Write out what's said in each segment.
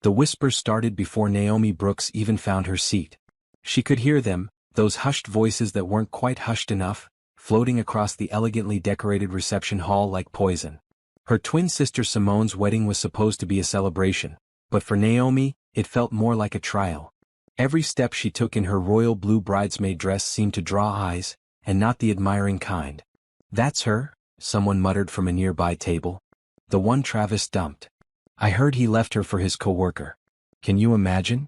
The whispers started before Naomi Brooks even found her seat. She could hear them, those hushed voices that weren't quite hushed enough, floating across the elegantly decorated reception hall like poison. Her twin sister Simone's wedding was supposed to be a celebration, but for Naomi, it felt more like a trial. Every step she took in her royal blue bridesmaid dress seemed to draw eyes, and not the admiring kind. "That's her," someone muttered from a nearby table. "The one Travis dumped. I heard he left her for his co-worker. Can you imagine?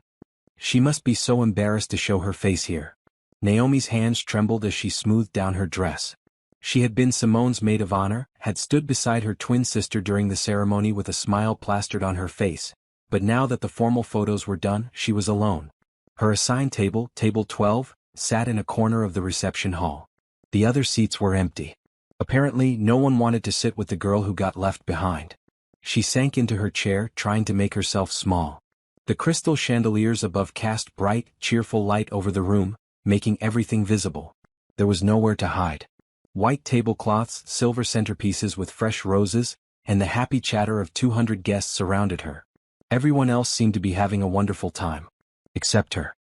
She must be so embarrassed to show her face here." Naomi's hands trembled as she smoothed down her dress. She had been Simone's maid of honor, had stood beside her twin sister during the ceremony with a smile plastered on her face, but now that the formal photos were done, she was alone. Her assigned table, table 12, sat in a corner of the reception hall. The other seats were empty. Apparently, no one wanted to sit with the girl who got left behind. She sank into her chair, trying to make herself small. The crystal chandeliers above cast bright, cheerful light over the room, making everything visible. There was nowhere to hide. White tablecloths, silver centerpieces with fresh roses, and the happy chatter of 200 guests surrounded her. Everyone else seemed to be having a wonderful time. Except her.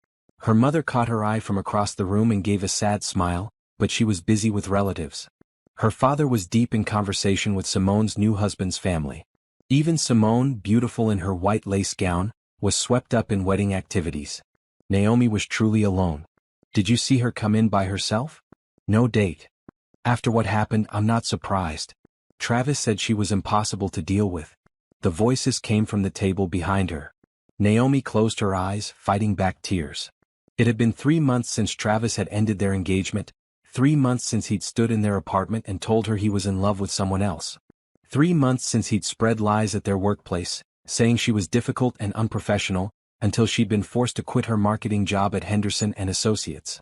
Her mother caught her eye from across the room and gave a sad smile, but she was busy with relatives. Her father was deep in conversation with Simone's new husband's family. Even Simone, beautiful in her white lace gown, was swept up in wedding activities. Naomi was truly alone. "Did you see her come in by herself?" "No date. After what happened, I'm not surprised. Travis said she was impossible to deal with." The voices came from the table behind her. Naomi closed her eyes, fighting back tears. It had been 3 months since Travis had ended their engagement, 3 months since he'd stood in their apartment and told her he was in love with someone else. 3 months since he'd spread lies at their workplace, saying she was difficult and unprofessional, until she'd been forced to quit her marketing job at Henderson and Associates.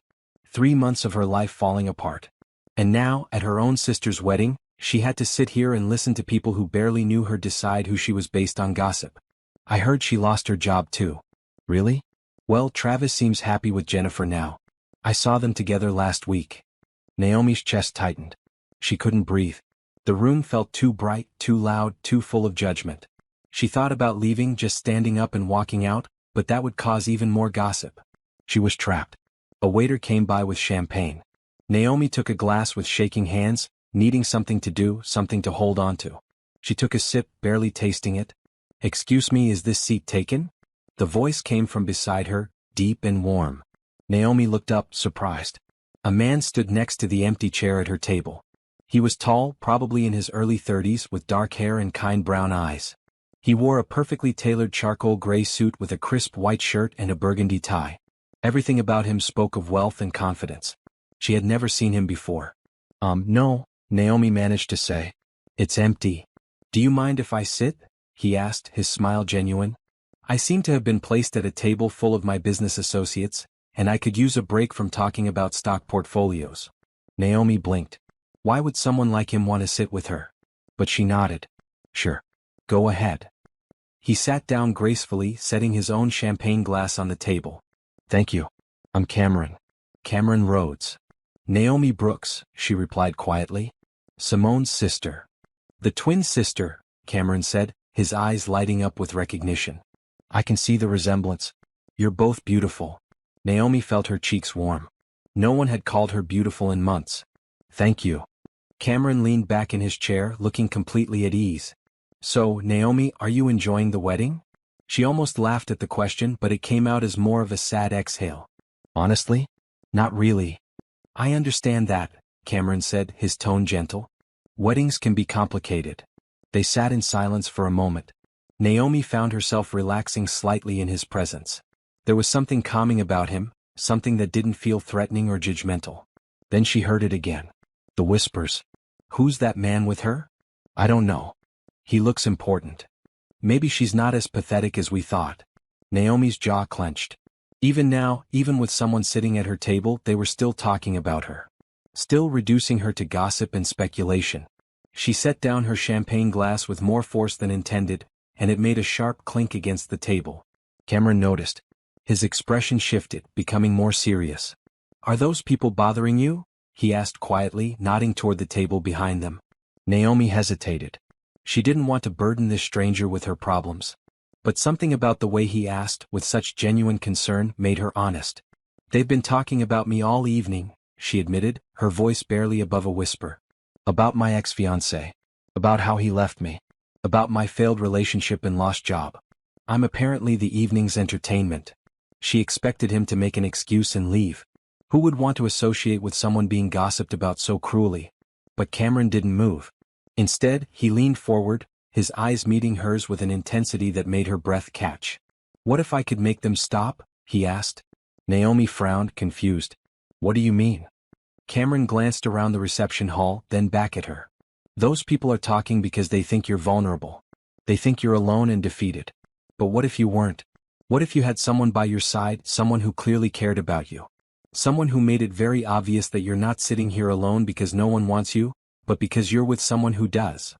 3 months of her life falling apart. And now, at her own sister's wedding, she had to sit here and listen to people who barely knew her decide who she was based on gossip. "I heard she lost her job too." "Really?" "Well, Travis seems happy with Jennifer now. I saw them together last week." Naomi's chest tightened. She couldn't breathe. The room felt too bright, too loud, too full of judgment. She thought about leaving, just standing up and walking out, but that would cause even more gossip. She was trapped. A waiter came by with champagne. Naomi took a glass with shaking hands, needing something to do, something to hold on to. She took a sip, barely tasting it. "Excuse me, is this seat taken?" The voice came from beside her, deep and warm. Naomi looked up, surprised. A man stood next to the empty chair at her table. He was tall, probably in his early 30s, with dark hair and kind brown eyes. He wore a perfectly tailored charcoal gray suit with a crisp white shirt and a burgundy tie. Everything about him spoke of wealth and confidence. She had never seen him before. No, Naomi managed to say. "It's empty. Do you mind if I sit?" he asked, his smile genuine. "I seem to have been placed at a table full of my business associates, and I could use a break from talking about stock portfolios." Naomi blinked. Why would someone like him want to sit with her? But she nodded. "Sure. Go ahead." He sat down gracefully, setting his own champagne glass on the table. "Thank you. I'm Cameron. Cameron Rhodes." "Naomi Brooks," she replied quietly. "Simone's sister." "The twin sister," Cameron said, his eyes lighting up with recognition. "I can see the resemblance. You're both beautiful." Naomi felt her cheeks warm. No one had called her beautiful in months. "Thank you." Cameron leaned back in his chair, looking completely at ease. "So, Naomi, are you enjoying the wedding?" She almost laughed at the question, but it came out as more of a sad exhale. "Honestly? Not really." "I understand that," Cameron said, his tone gentle. "Weddings can be complicated." They sat in silence for a moment. Naomi found herself relaxing slightly in his presence. There was something calming about him, something that didn't feel threatening or judgmental. Then she heard it again. The whispers. "Who's that man with her?" "I don't know. He looks important." "Maybe she's not as pathetic as we thought." Naomi's jaw clenched. Even now, even with someone sitting at her table, they were still talking about her. Still reducing her to gossip and speculation. She set down her champagne glass with more force than intended, and it made a sharp clink against the table. Cameron noticed. His expression shifted, becoming more serious. "Are those people bothering you?" he asked quietly, nodding toward the table behind them. Naomi hesitated. She didn't want to burden this stranger with her problems. But something about the way he asked, with such genuine concern, made her honest. "They've been talking about me all evening," she admitted, her voice barely above a whisper. "About my ex-fiancé. About how he left me. About my failed relationship and lost job. I'm apparently the evening's entertainment." She expected him to make an excuse and leave. Who would want to associate with someone being gossiped about so cruelly? But Cameron didn't move. Instead, he leaned forward, his eyes meeting hers with an intensity that made her breath catch. "What if I could make them stop?" he asked. Naomi frowned, confused. "What do you mean?" Cameron glanced around the reception hall, then back at her. "Those people are talking because they think you're vulnerable. They think you're alone and defeated. But what if you weren't? What if you had someone by your side, someone who clearly cared about you? Someone who made it very obvious that you're not sitting here alone because no one wants you, but because you're with someone who does."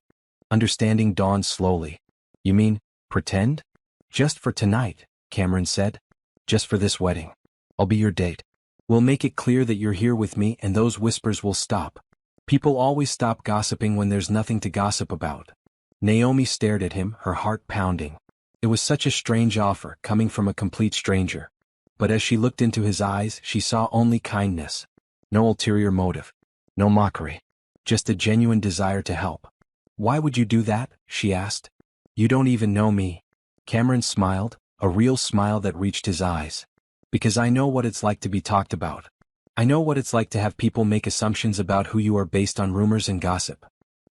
Understanding dawned slowly. "You mean, pretend?" "Just for tonight," Cameron said. "Just for this wedding. I'll be your date. We'll make it clear that you're here with me and those whispers will stop. People always stop gossiping when there's nothing to gossip about." Naomi stared at him, her heart pounding. It was such a strange offer, coming from a complete stranger. But as she looked into his eyes, she saw only kindness. No ulterior motive. No mockery. Just a genuine desire to help. "Why would you do that?" she asked. "You don't even know me." Cameron smiled, a real smile that reached his eyes. "Because I know what it's like to be talked about. I know what it's like to have people make assumptions about who you are based on rumors and gossip.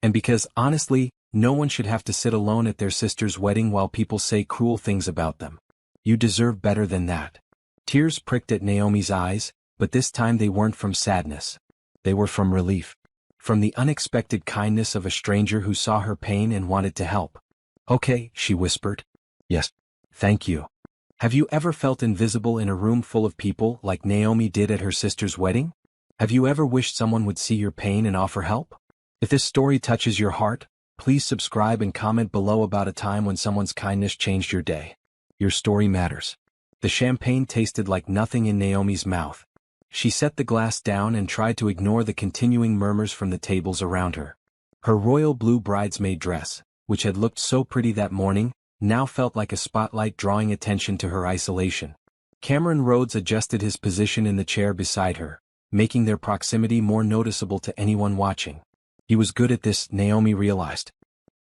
And because, honestly, no one should have to sit alone at their sister's wedding while people say cruel things about them. You deserve better than that." Tears pricked at Naomi's eyes, but this time they weren't from sadness. They were from relief. From the unexpected kindness of a stranger who saw her pain and wanted to help. "Okay," she whispered. "Yes. Thank you." Have you ever felt invisible in a room full of people like Naomi did at her sister's wedding? Have you ever wished someone would see your pain and offer help? If this story touches your heart, please subscribe and comment below about a time when someone's kindness changed your day. Your story matters. The champagne tasted like nothing in Naomi's mouth. She set the glass down and tried to ignore the continuing murmurs from the tables around her. Her royal blue bridesmaid dress, which had looked so pretty that morning, now felt like a spotlight drawing attention to her isolation. Cameron Rhodes adjusted his position in the chair beside her, making their proximity more noticeable to anyone watching. He was good at this, Naomi realized.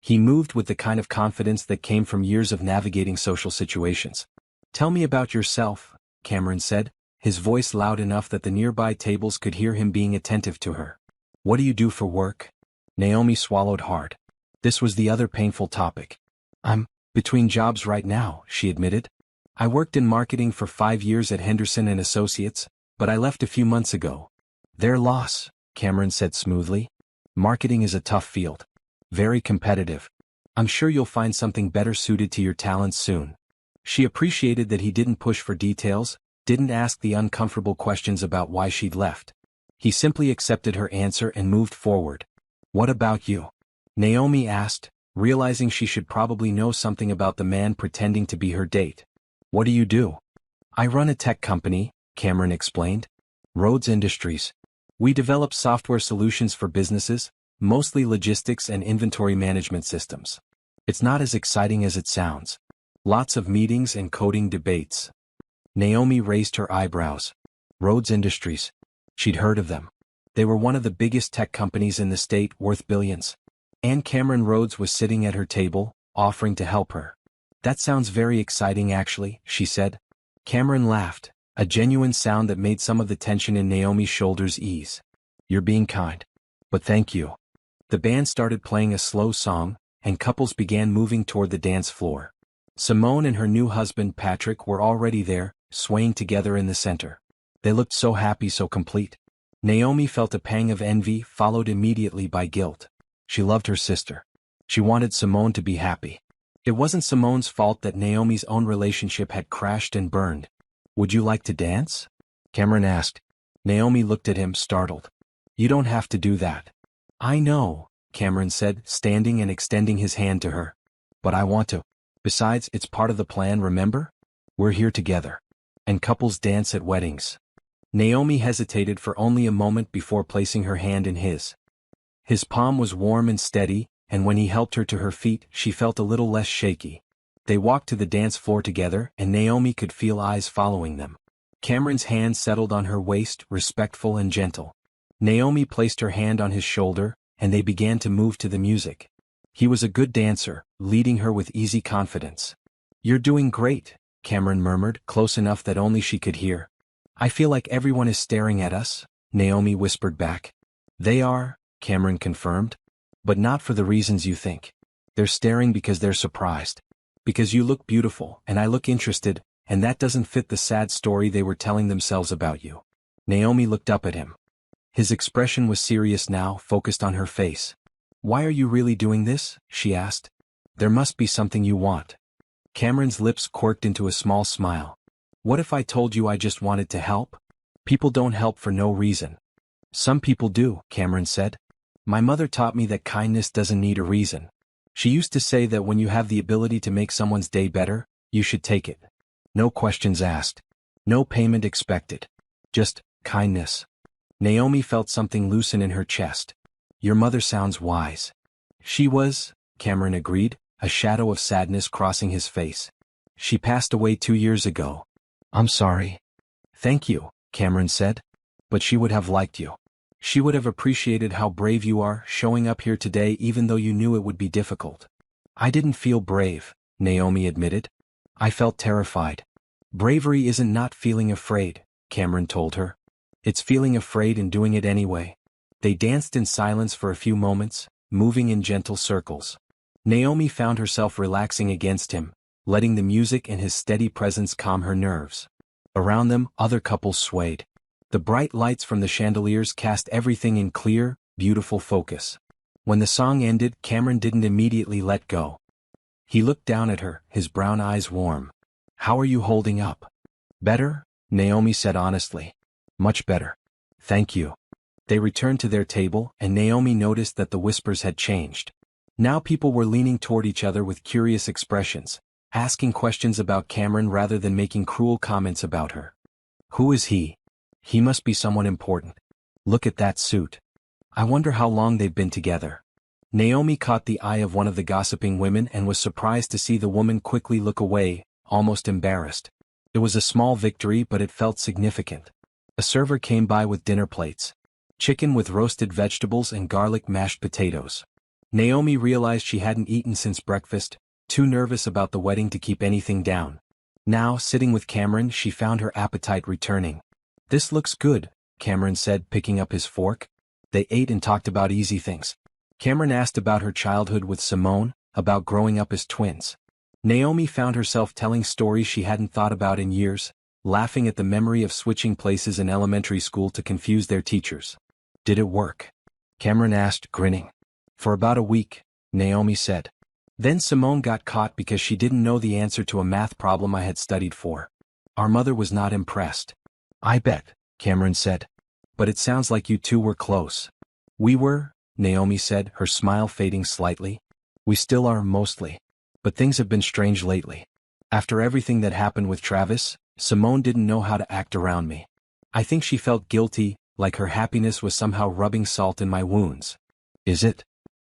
He moved with the kind of confidence that came from years of navigating social situations. "Tell me about yourself," Cameron said, his voice loud enough that the nearby tables could hear him being attentive to her. "What do you do for work?" Naomi swallowed hard. This was the other painful topic. "I'm between jobs right now," she admitted. "I worked in marketing for 5 years at Henderson and Associates, but I left a few months ago." "Their loss," Cameron said smoothly. "Marketing is a tough field. Very competitive. I'm sure you'll find something better suited to your talents soon." She appreciated that he didn't push for details, didn't ask the uncomfortable questions about why she'd left. He simply accepted her answer and moved forward. "What about you?" Naomi asked, realizing she should probably know something about the man pretending to be her date. "What do you do?" "I run a tech company," Cameron explained. "Rhodes Industries. We develop software solutions for businesses, mostly logistics and inventory management systems. It's not as exciting as it sounds. Lots of meetings and coding debates." Naomi raised her eyebrows. Rhodes Industries. She'd heard of them. They were one of the biggest tech companies in the state, worth billions. And Cameron Rhodes was sitting at her table, offering to help her. "That sounds very exciting actually," she said. Cameron laughed, a genuine sound that made some of the tension in Naomi's shoulders ease. "You're being kind. But thank you." The band started playing a slow song, and couples began moving toward the dance floor. Simone and her new husband Patrick were already there, swaying together in the center. They looked so happy, so complete. Naomi felt a pang of envy, followed immediately by guilt. She loved her sister. She wanted Simone to be happy. It wasn't Simone's fault that Naomi's own relationship had crashed and burned. "Would you like to dance?" Cameron asked. Naomi looked at him, startled. "You don't have to do that." "I know," Cameron said, standing and extending his hand to her. "But I want to. Besides, it's part of the plan, remember? We're here together. And couples dance at weddings." Naomi hesitated for only a moment before placing her hand in his. His palm was warm and steady, and when he helped her to her feet, she felt a little less shaky. They walked to the dance floor together and Naomi could feel eyes following them. Cameron's hand settled on her waist, respectful and gentle. Naomi placed her hand on his shoulder, and they began to move to the music. He was a good dancer, leading her with easy confidence. "You're doing great," Cameron murmured, close enough that only she could hear. "I feel like everyone is staring at us," Naomi whispered back. "They are," Cameron confirmed. "But not for the reasons you think. They're staring because they're surprised. Because you look beautiful, and I look interested, and that doesn't fit the sad story they were telling themselves about you." Naomi looked up at him. His expression was serious now, focused on her face. "Why are you really doing this?" she asked. "There must be something you want." Cameron's lips quirked into a small smile. "What if I told you I just wanted to help? People don't help for no reason." "Some people do," Cameron said. "My mother taught me that kindness doesn't need a reason. She used to say that when you have the ability to make someone's day better, you should take it. No questions asked. No payment expected. Just kindness." Naomi felt something loosen in her chest. "Your mother sounds wise." "She was," Cameron agreed, a shadow of sadness crossing his face. "She passed away 2 years ago." "I'm sorry." "Thank you," Cameron said. "But she would have liked you. She would have appreciated how brave you are, showing up here today even though you knew it would be difficult." "I didn't feel brave," Naomi admitted. "I felt terrified." "Bravery isn't not feeling afraid," Cameron told her. "It's feeling afraid and doing it anyway." They danced in silence for a few moments, moving in gentle circles. Naomi found herself relaxing against him, letting the music and his steady presence calm her nerves. Around them, other couples swayed. The bright lights from the chandeliers cast everything in clear, beautiful focus. When the song ended, Cameron didn't immediately let go. He looked down at her, his brown eyes warm. "How are you holding up?" "Better," Naomi said honestly. "Much better. Thank you." They returned to their table, and Naomi noticed that the whispers had changed. Now people were leaning toward each other with curious expressions, asking questions about Cameron rather than making cruel comments about her. "Who is he? He must be someone important. Look at that suit. I wonder how long they've been together." Naomi caught the eye of one of the gossiping women and was surprised to see the woman quickly look away, almost embarrassed. It was a small victory, but it felt significant. A server came by with dinner plates. Chicken with roasted vegetables and garlic mashed potatoes. Naomi realized she hadn't eaten since breakfast, too nervous about the wedding to keep anything down. Now, sitting with Cameron, she found her appetite returning. "This looks good," Cameron said, picking up his fork. They ate and talked about easy things. Cameron asked about her childhood with Simone, about growing up as twins. Naomi found herself telling stories she hadn't thought about in years, laughing at the memory of switching places in elementary school to confuse their teachers. "Did it work?" Cameron asked, grinning. "For about a week," Naomi said. "Then Simone got caught because she didn't know the answer to a math problem I had studied for. Our mother was not impressed." "I bet," Cameron said. "But it sounds like you two were close." "We were," Naomi said, her smile fading slightly. "We still are, mostly. But things have been strange lately. After everything that happened with Travis, Simone didn't know how to act around me. I think she felt guilty, like her happiness was somehow rubbing salt in my wounds." "Is it?"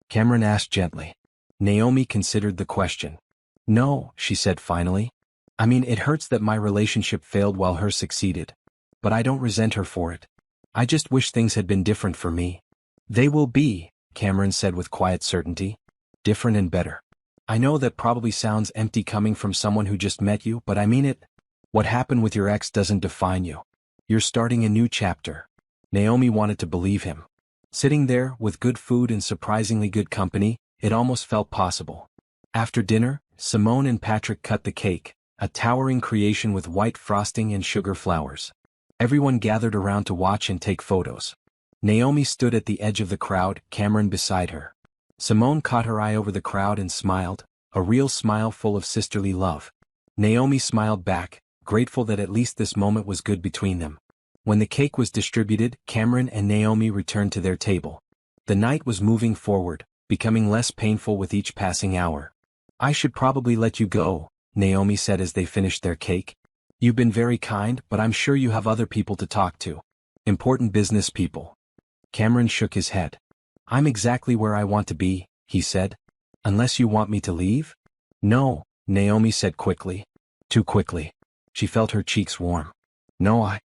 Cameron asked gently. Naomi considered the question. "No," she said finally. "I mean, it hurts that my relationship failed while hers succeeded. But I don't resent her for it. I just wish things had been different for me." "They will be," Cameron said with quiet certainty. "Different and better. I know that probably sounds empty coming from someone who just met you, but I mean it. What happened with your ex doesn't define you. You're starting a new chapter." Naomi wanted to believe him. Sitting there, with good food and surprisingly good company, it almost felt possible. After dinner, Simone and Patrick cut the cake, a towering creation with white frosting and sugar flowers. Everyone gathered around to watch and take photos. Naomi stood at the edge of the crowd, Cameron beside her. Simone caught her eye over the crowd and smiled, a real smile full of sisterly love. Naomi smiled back, grateful that at least this moment was good between them. When the cake was distributed, Cameron and Naomi returned to their table. The night was moving forward, becoming less painful with each passing hour. "I should probably let you go," Naomi said as they finished their cake. "You've been very kind, but I'm sure you have other people to talk to. Important business people." Cameron shook his head. "I'm exactly where I want to be," he said. "Unless you want me to leave?" "No," Naomi said quickly. Too quickly. She felt her cheeks warm. No, I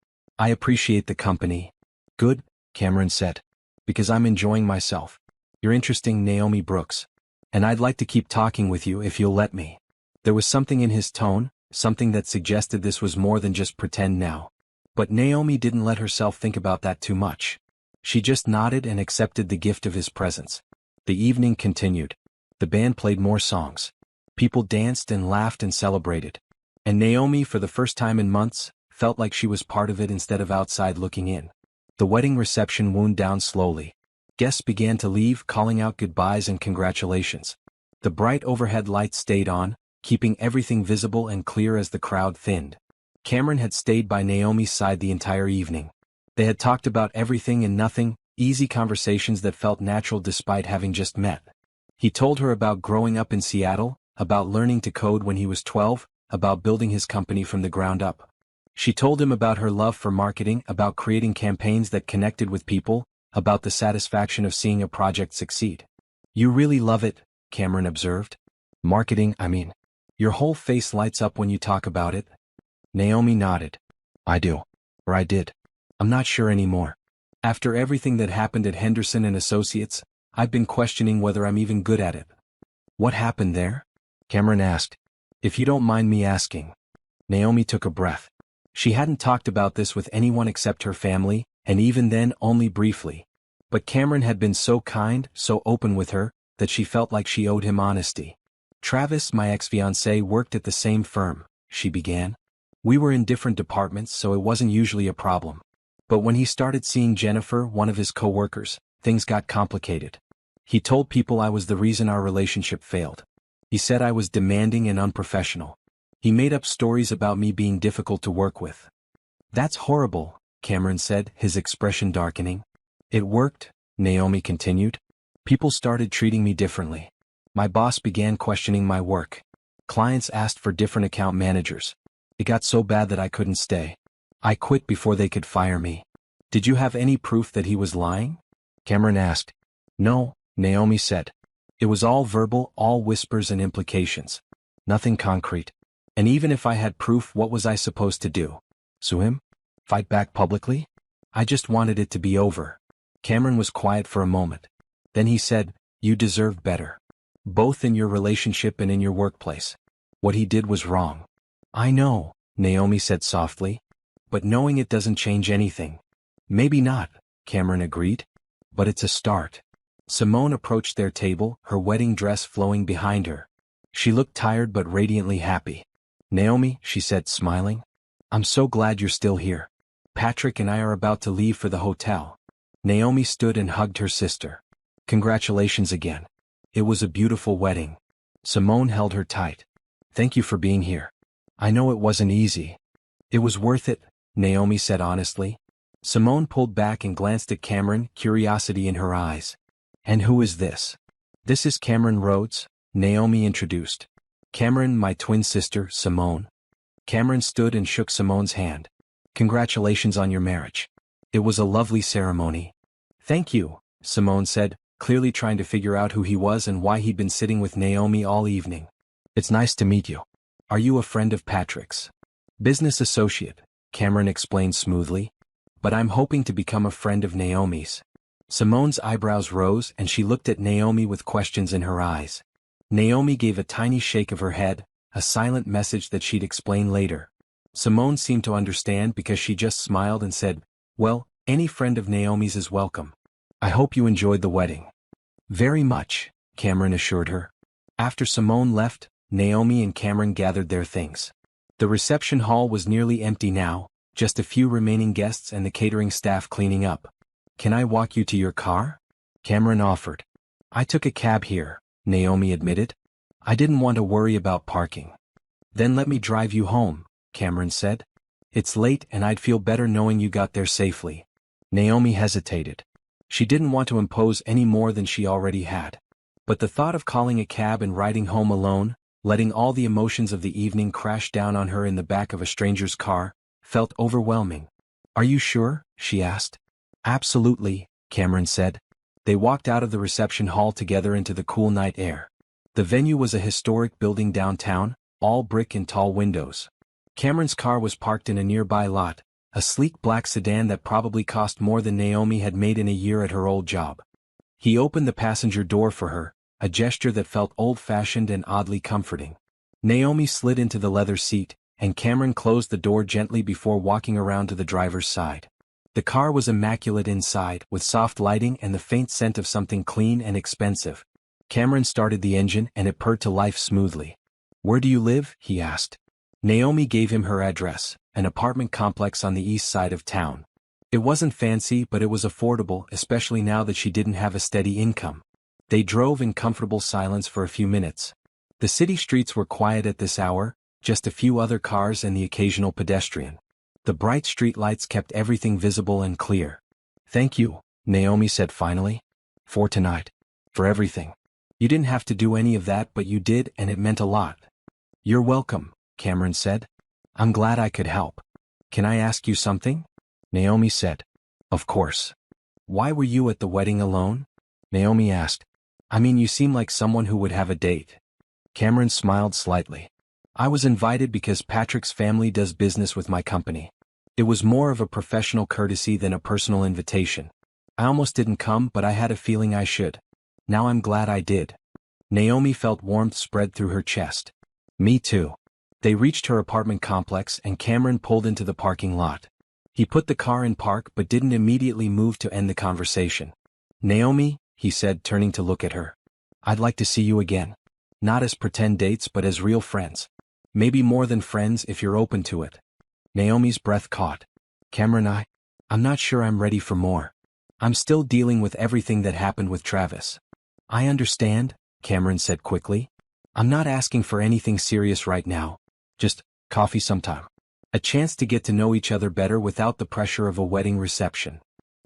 appreciate the company. Good, Cameron said. Because I'm enjoying myself. You're interesting, Naomi Brooks. And I'd like to keep talking with you if you'll let me. There was something in his tone, something that suggested this was more than just pretend now. But Naomi didn't let herself think about that too much. She just nodded and accepted the gift of his presence. The evening continued. The band played more songs. People danced and laughed and celebrated. And Naomi, for the first time in months, felt like she was part of it instead of outside looking in. The wedding reception wound down slowly. Guests began to leave, calling out goodbyes and congratulations. The bright overhead lights stayed on, keeping everything visible and clear as the crowd thinned. Cameron had stayed by Naomi's side the entire evening. They had talked about everything and nothing, easy conversations that felt natural despite having just met. He told her about growing up in Seattle, about learning to code when he was 12, about building his company from the ground up. She told him about her love for marketing, about creating campaigns that connected with people, about the satisfaction of seeing a project succeed. You really love it, Cameron observed. Marketing, I mean. Your whole face lights up when you talk about it. Naomi nodded. I do. Or I did. I'm not sure anymore. After everything that happened at Henderson and Associates, I've been questioning whether I'm even good at it. What happened there? Cameron asked. If you don't mind me asking. Naomi took a breath. She hadn't talked about this with anyone except her family, and even then only briefly. But Cameron had been so kind, so open with her, that she felt like she owed him honesty. Travis, my ex-fiancé, worked at the same firm, she began. We were in different departments, so it wasn't usually a problem. But when he started seeing Jennifer, one of his co-workers, things got complicated. He told people I was the reason our relationship failed. He said I was demanding and unprofessional. He made up stories about me being difficult to work with. That's horrible, Cameron said, his expression darkening. It worked, Naomi continued. People started treating me differently. My boss began questioning my work. Clients asked for different account managers. It got so bad that I couldn't stay. I quit before they could fire me. Did you have any proof that he was lying? Cameron asked. No, Naomi said. It was all verbal, all whispers and implications. Nothing concrete. And even if I had proof, what was I supposed to do? Sue him? Fight back publicly? I just wanted it to be over. Cameron was quiet for a moment. Then he said, you deserve better. Both in your relationship and in your workplace. What he did was wrong. I know, Naomi said softly. But knowing it doesn't change anything. Maybe not, Cameron agreed. But it's a start. Simone approached their table, her wedding dress flowing behind her. She looked tired but radiantly happy. Naomi, she said, smiling. I'm so glad you're still here. Patrick and I are about to leave for the hotel. Naomi stood and hugged her sister. Congratulations again. It was a beautiful wedding. Simone held her tight. Thank you for being here. I know it wasn't easy. It was worth it, Naomi said honestly. Simone pulled back and glanced at Cameron, curiosity in her eyes. And who is this? This is Cameron Rhodes, Naomi introduced. Cameron, my twin sister, Simone. Cameron stood and shook Simone's hand. Congratulations on your marriage. It was a lovely ceremony. Thank you, Simone said, clearly trying to figure out who he was and why he'd been sitting with Naomi all evening. It's nice to meet you. Are you a friend of Patrick's? Business associate, Cameron explained smoothly. But I'm hoping to become a friend of Naomi's. Simone's eyebrows rose and she looked at Naomi with questions in her eyes. Naomi gave a tiny shake of her head, a silent message that she'd explain later. Simone seemed to understand because she just smiled and said, well, any friend of Naomi's is welcome. I hope you enjoyed the wedding. Very much, Cameron assured her. After Simone left, Naomi and Cameron gathered their things. The reception hall was nearly empty now, just a few remaining guests and the catering staff cleaning up. Can I walk you to your car? Cameron offered. I took a cab here, Naomi admitted. I didn't want to worry about parking. Then let me drive you home, Cameron said. It's late and I'd feel better knowing you got there safely. Naomi hesitated. She didn't want to impose any more than she already had. But the thought of calling a cab and riding home alone, letting all the emotions of the evening crash down on her in the back of a stranger's car, felt overwhelming. Are you sure? She asked. Absolutely, Cameron said. They walked out of the reception hall together into the cool night air. The venue was a historic building downtown, all brick and tall windows. Cameron's car was parked in a nearby lot, a sleek black sedan that probably cost more than Naomi had made in a year at her old job. He opened the passenger door for her, a gesture that felt old-fashioned and oddly comforting. Naomi slid into the leather seat, and Cameron closed the door gently before walking around to the driver's side. The car was immaculate inside, with soft lighting and the faint scent of something clean and expensive. Cameron started the engine and it purred to life smoothly. "Where do you live?" he asked. Naomi gave him her address, an apartment complex on the east side of town. It wasn't fancy, but it was affordable, especially now that she didn't have a steady income. They drove in comfortable silence for a few minutes. The city streets were quiet at this hour, just a few other cars and the occasional pedestrian. The bright street lights kept everything visible and clear. "Thank you," Naomi said finally. "For tonight. For everything. You didn't have to do any of that, but you did, and it meant a lot." "You're welcome," Cameron said. "I'm glad I could help." "Can I ask you something?" Naomi said. "Of course." "Why were you at the wedding alone?" Naomi asked. "I mean, you seem like someone who would have a date." Cameron smiled slightly. "I was invited because Patrick's family does business with my company. It was more of a professional courtesy than a personal invitation. I almost didn't come, but I had a feeling I should. Now I'm glad I did." Naomi felt warmth spread through her chest. "Me too." They reached her apartment complex and Cameron pulled into the parking lot. He put the car in park but didn't immediately move to end the conversation. "Naomi," he said, turning to look at her. "I'd like to see you again. Not as pretend dates but as real friends. Maybe more than friends if you're open to it." Naomi's breath caught. "Cameron, I'm not sure I'm ready for more. I'm still dealing with everything that happened with Travis." "I understand," Cameron said quickly. "I'm not asking for anything serious right now. Just coffee sometime. A chance to get to know each other better without the pressure of a wedding reception."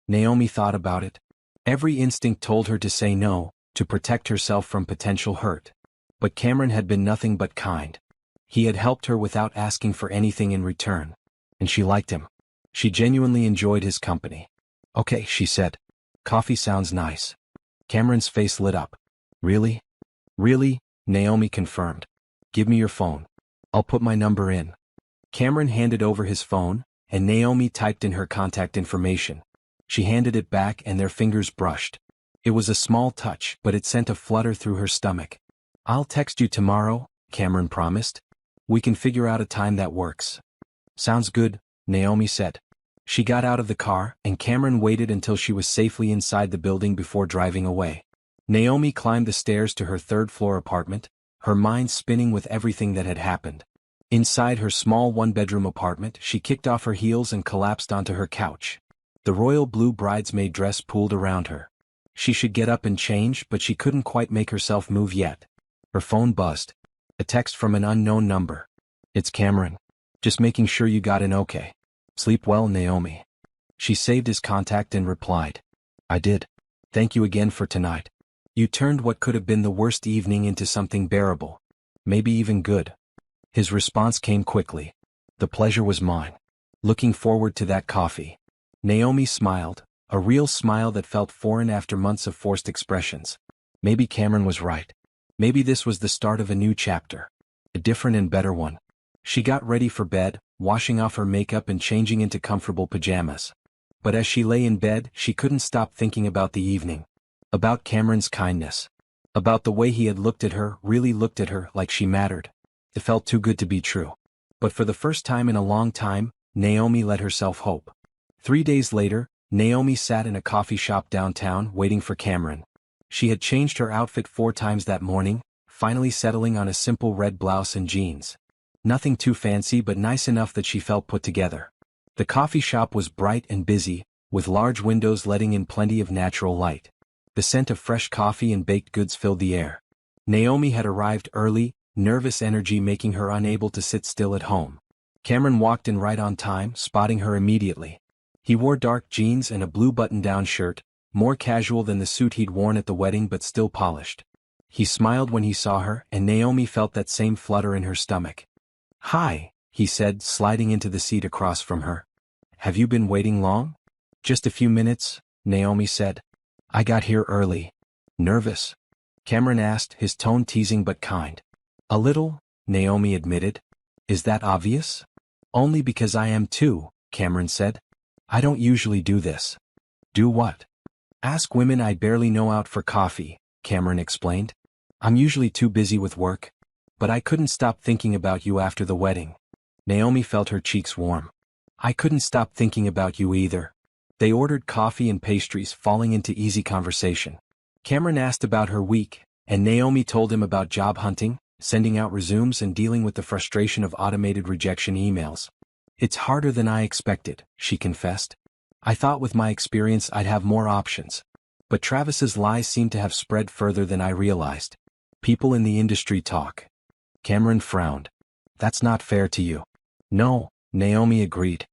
Naomi thought about it. Every instinct told her to say no, to protect herself from potential hurt. But Cameron had been nothing but kind. He had helped her without asking for anything in return. And she liked him. She genuinely enjoyed his company. "Okay," she said. "Coffee sounds nice." Cameron's face lit up. "Really?" "Really," Naomi confirmed. "Give me your phone. I'll put my number in." Cameron handed over his phone, and Naomi typed in her contact information. She handed it back and their fingers brushed. It was a small touch, but it sent a flutter through her stomach. "I'll text you tomorrow," Cameron promised. "We can figure out a time that works." "Sounds good," Naomi said. She got out of the car, and Cameron waited until she was safely inside the building before driving away. Naomi climbed the stairs to her third-floor apartment, her mind spinning with everything that had happened. Inside her small one-bedroom apartment, she kicked off her heels and collapsed onto her couch. The royal blue bridesmaid dress pooled around her. She should get up and change, but she couldn't quite make herself move yet. Her phone buzzed. A text from an unknown number. "It's Cameron. Just making sure you got in okay. Sleep well, Naomi." She saved his contact and replied. "I did. Thank you again for tonight. You turned what could have been the worst evening into something bearable. Maybe even good." His response came quickly. "The pleasure was mine. Looking forward to that coffee." Naomi smiled, a real smile that felt foreign after months of forced expressions. Maybe Cameron was right. Maybe this was the start of a new chapter. A different and better one. She got ready for bed, washing off her makeup and changing into comfortable pajamas. But as she lay in bed, she couldn't stop thinking about the evening. About Cameron's kindness. About the way he had looked at her, really looked at her like she mattered. It felt too good to be true. But for the first time in a long time, Naomi let herself hope. 3 days later, Naomi sat in a coffee shop downtown waiting for Cameron. She had changed her outfit 4 times that morning, finally settling on a simple red blouse and jeans. Nothing too fancy but nice enough that she felt put together. The coffee shop was bright and busy, with large windows letting in plenty of natural light. The scent of fresh coffee and baked goods filled the air. Naomi had arrived early, nervous energy making her unable to sit still at home. Cameron walked in right on time, spotting her immediately. He wore dark jeans and a blue button-down shirt, more casual than the suit he'd worn at the wedding but still polished. He smiled when he saw her, and Naomi felt that same flutter in her stomach. "Hi," he said, sliding into the seat across from her. "Have you been waiting long?" "Just a few minutes," Naomi said. "I got here early." "Nervous?" Cameron asked, his tone teasing but kind. "A little," Naomi admitted. Is that obvious? Only because I am too, Cameron said. I don't usually do this. Do what? Ask women I barely know out for coffee, Cameron explained. I'm usually too busy with work. But I couldn't stop thinking about you after the wedding. Naomi felt her cheeks warm. I couldn't stop thinking about you either. They ordered coffee and pastries, falling into easy conversation. Cameron asked about her week, and Naomi told him about job hunting, sending out resumes and dealing with the frustration of automated rejection emails. It's harder than I expected, she confessed. I thought with my experience I'd have more options. But Travis's lies seem to have spread further than I realized. People in the industry talk. Cameron frowned. That's not fair to you. No, Naomi agreed.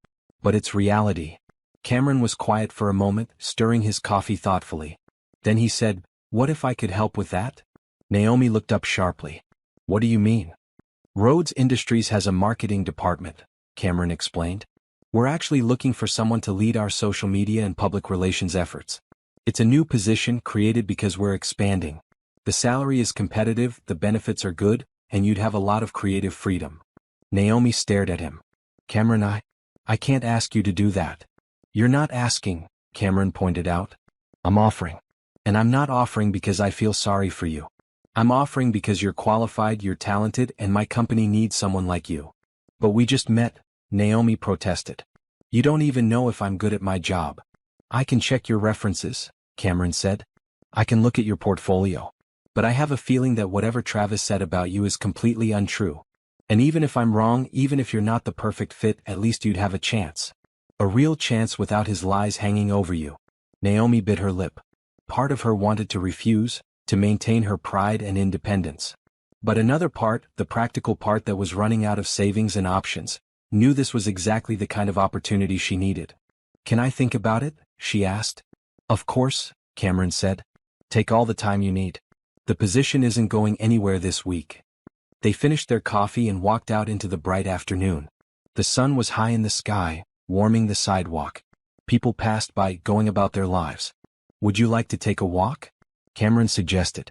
But it's reality. Cameron was quiet for a moment, stirring his coffee thoughtfully. Then he said, What if I could help with that? Naomi looked up sharply. What do you mean? Rhodes Industries has a marketing department, Cameron explained. We're actually looking for someone to lead our social media and public relations efforts. It's a new position created because we're expanding. The salary is competitive, the benefits are good, and you'd have a lot of creative freedom. Naomi stared at him. Cameron, I can't ask you to do that. You're not asking, Cameron pointed out. I'm offering. And I'm not offering because I feel sorry for you. I'm offering because you're qualified, you're talented, and my company needs someone like you. But we just met, Naomi protested. You don't even know if I'm good at my job. I can check your references, Cameron said. I can look at your portfolio. But I have a feeling that whatever Travis said about you is completely untrue. And even if I'm wrong, even if you're not the perfect fit, at least you'd have a chance. A real chance without his lies hanging over you. Naomi bit her lip. Part of her wanted to refuse, to maintain her pride and independence. But another part, the practical part that was running out of savings and options, knew this was exactly the kind of opportunity she needed. Can I think about it? She asked. Of course, Cameron said. Take all the time you need. The position isn't going anywhere this week. They finished their coffee and walked out into the bright afternoon. The sun was high in the sky, warming the sidewalk. People passed by, going about their lives. Would you like to take a walk? Cameron suggested.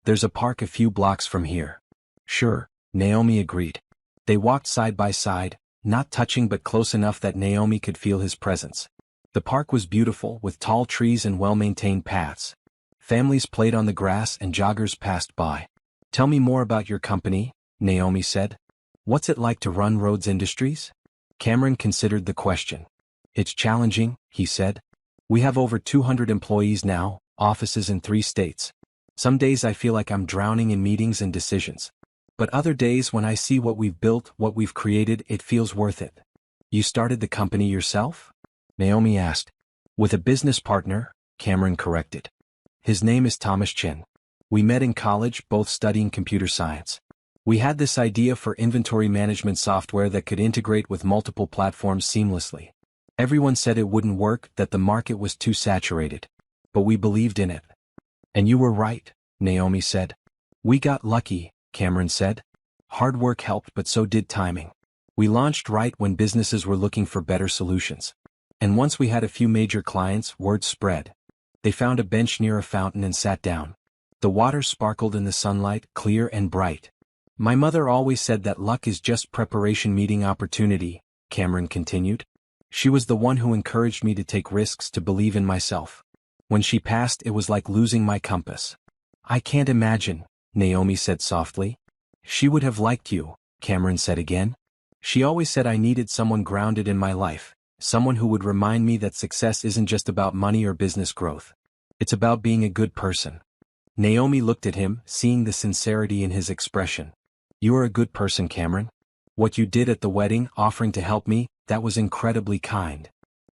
There's a park a few blocks from here. Sure, Naomi agreed. They walked side by side, not touching but close enough that Naomi could feel his presence. The park was beautiful, with tall trees and well-maintained paths. Families played on the grass and joggers passed by. Tell me more about your company, Naomi said. What's it like to run Rhodes Industries? Cameron considered the question. It's challenging, he said. We have over 200 employees now, offices in 3 states. Some days I feel like I'm drowning in meetings and decisions. But other days when I see what we've built, what we've created, it feels worth it. You started the company yourself? Naomi asked. With a business partner, Cameron corrected. His name is Thomas Chin. We met in college, both studying computer science. We had this idea for inventory management software that could integrate with multiple platforms seamlessly. Everyone said it wouldn't work, that the market was too saturated. But we believed in it. And you were right, Naomi said. We got lucky, Cameron said. Hard work helped, but so did timing. We launched right when businesses were looking for better solutions. And once we had a few major clients, word spread. They found a bench near a fountain and sat down. The water sparkled in the sunlight, clear and bright. My mother always said that luck is just preparation meeting opportunity, Cameron continued. She was the one who encouraged me to take risks, to believe in myself. When she passed, it was like losing my compass. I can't imagine, Naomi said softly. She would have liked you, Cameron said again. She always said I needed someone grounded in my life, someone who would remind me that success isn't just about money or business growth. It's about being a good person. Naomi looked at him, seeing the sincerity in his expression. You are a good person, Cameron. What you did at the wedding, offering to help me, that was incredibly kind.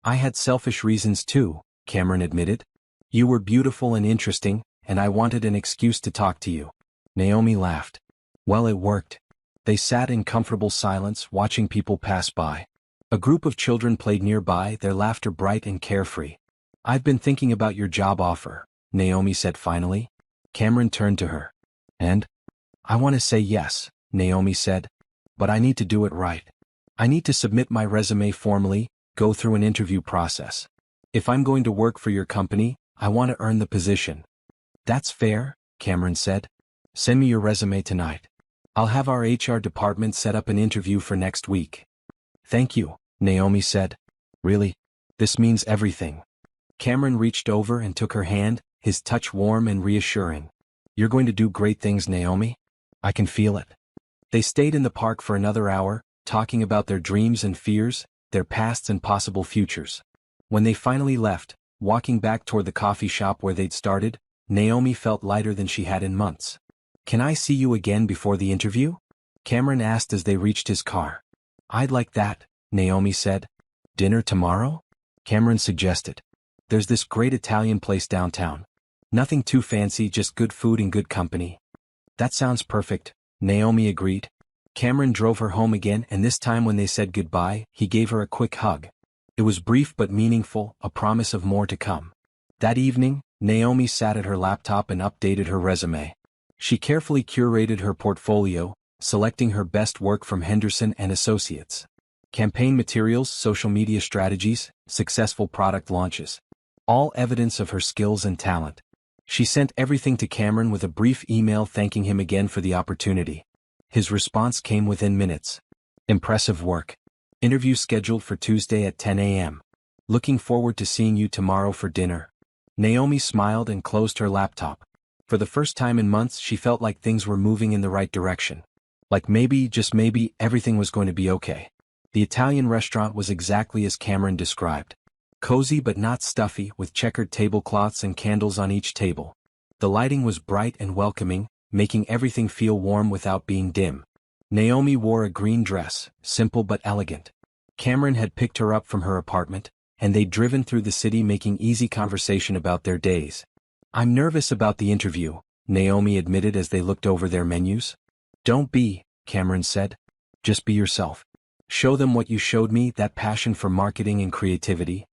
I had selfish reasons too, Cameron admitted. You were beautiful and interesting, and I wanted an excuse to talk to you. Naomi laughed. Well, it worked. They sat in comfortable silence, watching people pass by. A group of children played nearby, their laughter bright and carefree. I've been thinking about your job offer, Naomi said finally. Cameron turned to her. And? I want to say yes, Naomi said. But I need to do it right. I need to submit my resume formally, go through an interview process. If I'm going to work for your company, I want to earn the position. That's fair, Cameron said. Send me your resume tonight. I'll have our HR department set up an interview for next week. Thank you, Naomi said. Really? This means everything. Cameron reached over and took her hand, his touch warm and reassuring. You're going to do great things, Naomi. I can feel it. They stayed in the park for another hour, talking about their dreams and fears, their pasts and possible futures. When they finally left, walking back toward the coffee shop where they'd started, Naomi felt lighter than she had in months. Can I see you again before the interview? Cameron asked as they reached his car. I'd like that, Naomi said. Dinner tomorrow? Cameron suggested. There's this great Italian place downtown. Nothing too fancy, just good food and good company. That sounds perfect, Naomi agreed. Cameron drove her home again, and this time when they said goodbye, he gave her a quick hug. It was brief but meaningful, a promise of more to come. That evening, Naomi sat at her laptop and updated her resume. She carefully curated her portfolio, selecting her best work from Henderson and Associates. Campaign materials, social media strategies, successful product launches. All evidence of her skills and talent. She sent everything to Cameron with a brief email thanking him again for the opportunity. His response came within minutes. Impressive work. Interview scheduled for Tuesday at 10 a.m. Looking forward to seeing you tomorrow for dinner. Naomi smiled and closed her laptop. For the first time in months, she felt like things were moving in the right direction. Like maybe, just maybe, everything was going to be okay. The Italian restaurant was exactly as Cameron described. Cozy but not stuffy, with checkered tablecloths and candles on each table. The lighting was bright and welcoming, making everything feel warm without being dim. Naomi wore a green dress, simple but elegant. Cameron had picked her up from her apartment, and they'd driven through the city making easy conversation about their days. I'm nervous about the interview, Naomi admitted as they looked over their menus. Don't be, Cameron said. Just be yourself. Show them what you showed me, that passion for marketing and creativity.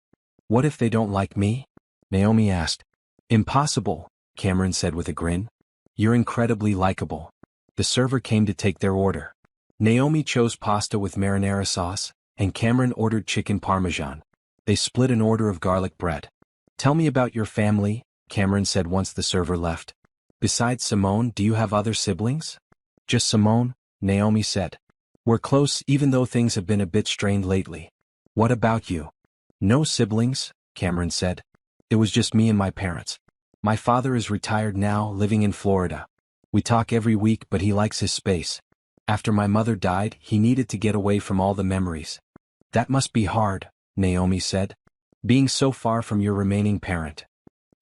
What if they don't like me? Naomi asked. Impossible, Cameron said with a grin. You're incredibly likable. The server came to take their order. Naomi chose pasta with marinara sauce, and Cameron ordered chicken parmesan. They split an order of garlic bread. Tell me about your family, Cameron said once the server left. Besides Simone, do you have other siblings? Just Simone, Naomi said. We're close even though things have been a bit strained lately. What about you? No siblings, Cameron said. It was just me and my parents. My father is retired now, living in Florida. We talk every week, but he likes his space. After my mother died, he needed to get away from all the memories. That must be hard, Naomi said. Being so far from your remaining parent.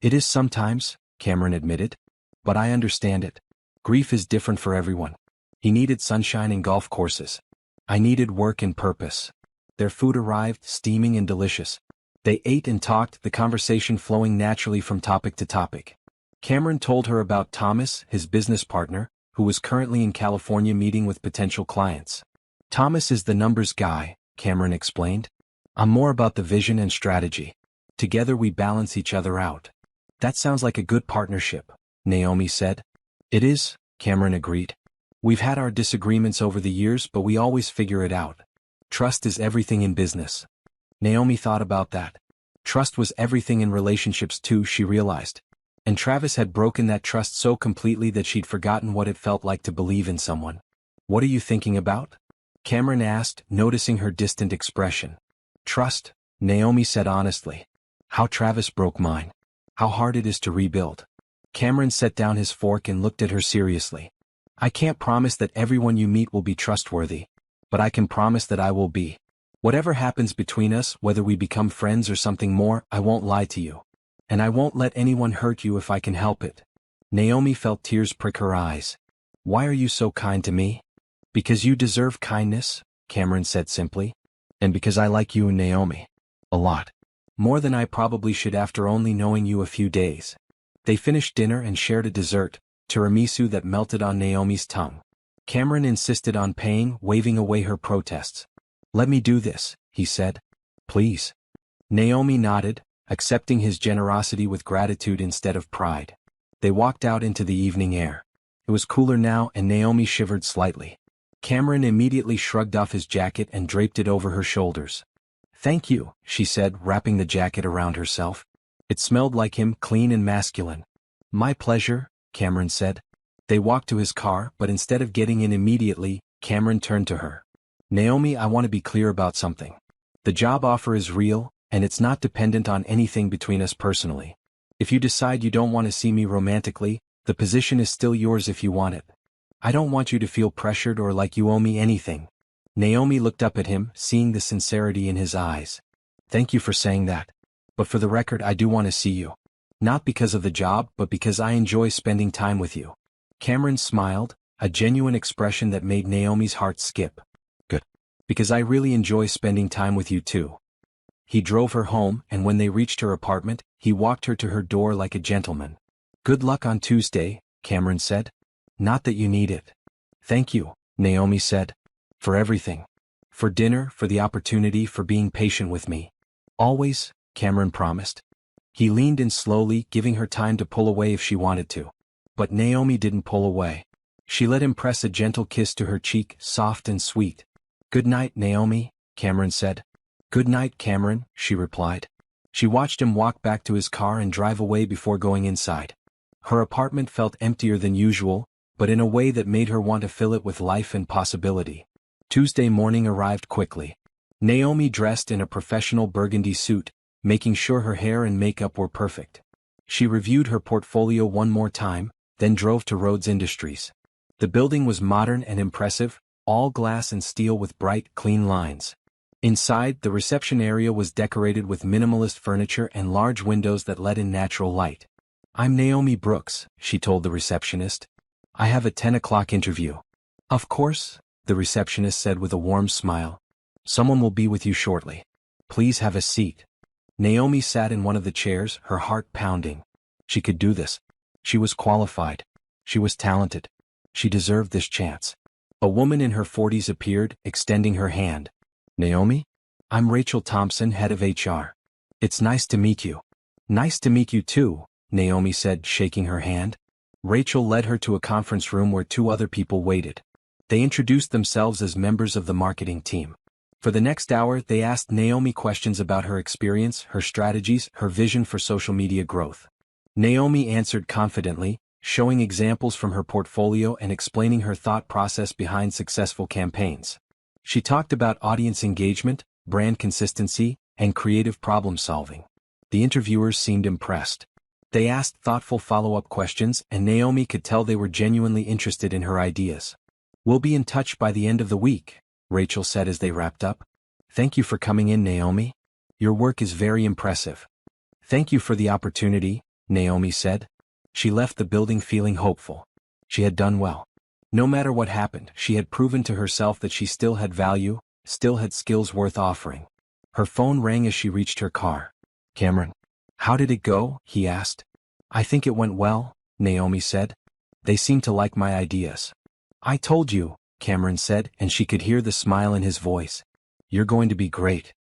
It is sometimes, Cameron admitted. But I understand it. Grief is different for everyone. He needed sunshine and golf courses. I needed work and purpose. Their food arrived, steaming and delicious. They ate and talked, the conversation flowing naturally from topic to topic. Cameron told her about Thomas, his business partner, who was currently in California meeting with potential clients. Thomas is the numbers guy, Cameron explained. I'm more about the vision and strategy. Together we balance each other out. That sounds like a good partnership, Naomi said. It is, Cameron agreed. We've had our disagreements over the years, but we always figure it out. Trust is everything in business. Naomi thought about that. Trust was everything in relationships too, she realized. And Travis had broken that trust so completely that she'd forgotten what it felt like to believe in someone. What are you thinking about? Cameron asked, noticing her distant expression. Trust, Naomi said honestly. How Travis broke mine. How hard it is to rebuild. Cameron set down his fork and looked at her seriously. I can't promise that everyone you meet will be trustworthy. But I can promise that I will be. Whatever happens between us, whether we become friends or something more, I won't lie to you. And I won't let anyone hurt you if I can help it. Naomi felt tears prick her eyes. Why are you so kind to me? Because you deserve kindness, Cameron said simply. And because I like you and Naomi. A lot. More than I probably should after only knowing you a few days. They finished dinner and shared a dessert, tiramisu that melted on Naomi's tongue. Cameron insisted on paying, waving away her protests. Let me do this, he said. Please. Naomi nodded, accepting his generosity with gratitude instead of pride. They walked out into the evening air. It was cooler now and Naomi shivered slightly. Cameron immediately shrugged off his jacket and draped it over her shoulders. Thank you, she said, wrapping the jacket around herself. It smelled like him, clean and masculine. My pleasure, Cameron said. They walked to his car, but instead of getting in immediately, Cameron turned to her. Naomi, I want to be clear about something. The job offer is real, and it's not dependent on anything between us personally. If you decide you don't want to see me romantically, the position is still yours if you want it. I don't want you to feel pressured or like you owe me anything. Naomi looked up at him, seeing the sincerity in his eyes. Thank you for saying that. But for the record, I do want to see you. Not because of the job, but because I enjoy spending time with you. Cameron smiled, a genuine expression that made Naomi's heart skip. Good. Because I really enjoy spending time with you too. He drove her home, and when they reached her apartment, he walked her to her door like a gentleman. Good luck on Tuesday, Cameron said. Not that you need it. Thank you, Naomi said. For everything. For dinner, for the opportunity, for being patient with me. Always, Cameron promised. He leaned in slowly, giving her time to pull away if she wanted to. But Naomi didn't pull away. She let him press a gentle kiss to her cheek, soft and sweet. Good night, Naomi, Cameron said. Good night, Cameron, she replied. She watched him walk back to his car and drive away before going inside. Her apartment felt emptier than usual, but in a way that made her want to fill it with life and possibility. Tuesday morning arrived quickly. Naomi dressed in a professional burgundy suit, making sure her hair and makeup were perfect. She reviewed her portfolio one more time, then drove to Rhodes Industries. The building was modern and impressive, all glass and steel with bright, clean lines. Inside, the reception area was decorated with minimalist furniture and large windows that let in natural light. I'm Naomi Brooks, she told the receptionist. I have a 10 o'clock interview. Of course, the receptionist said with a warm smile. Someone will be with you shortly. Please have a seat. Naomi sat in one of the chairs, her heart pounding. She could do this. She was qualified. She was talented. She deserved this chance. A woman in her 40s appeared, extending her hand. Naomi? I'm Rachel Thompson, head of HR. It's nice to meet you. Nice to meet you too, Naomi said, shaking her hand. Rachel led her to a conference room where two other people waited. They introduced themselves as members of the marketing team. For the next hour, they asked Naomi questions about her experience, her strategies, her vision for social media growth. Naomi answered confidently, showing examples from her portfolio and explaining her thought process behind successful campaigns. She talked about audience engagement, brand consistency, and creative problem-solving. The interviewers seemed impressed. They asked thoughtful follow-up questions, and Naomi could tell they were genuinely interested in her ideas. We'll be in touch by the end of the week, Rachel said as they wrapped up. Thank you for coming in, Naomi. Your work is very impressive. Thank you for the opportunity, Naomi said. She left the building feeling hopeful. She had done well. No matter what happened, she had proven to herself that she still had value, still had skills worth offering. Her phone rang as she reached her car. Cameron. How did it go? He asked. I think it went well, Naomi said. They seem to like my ideas. I told you, Cameron said, and she could hear the smile in his voice. You're going to be great.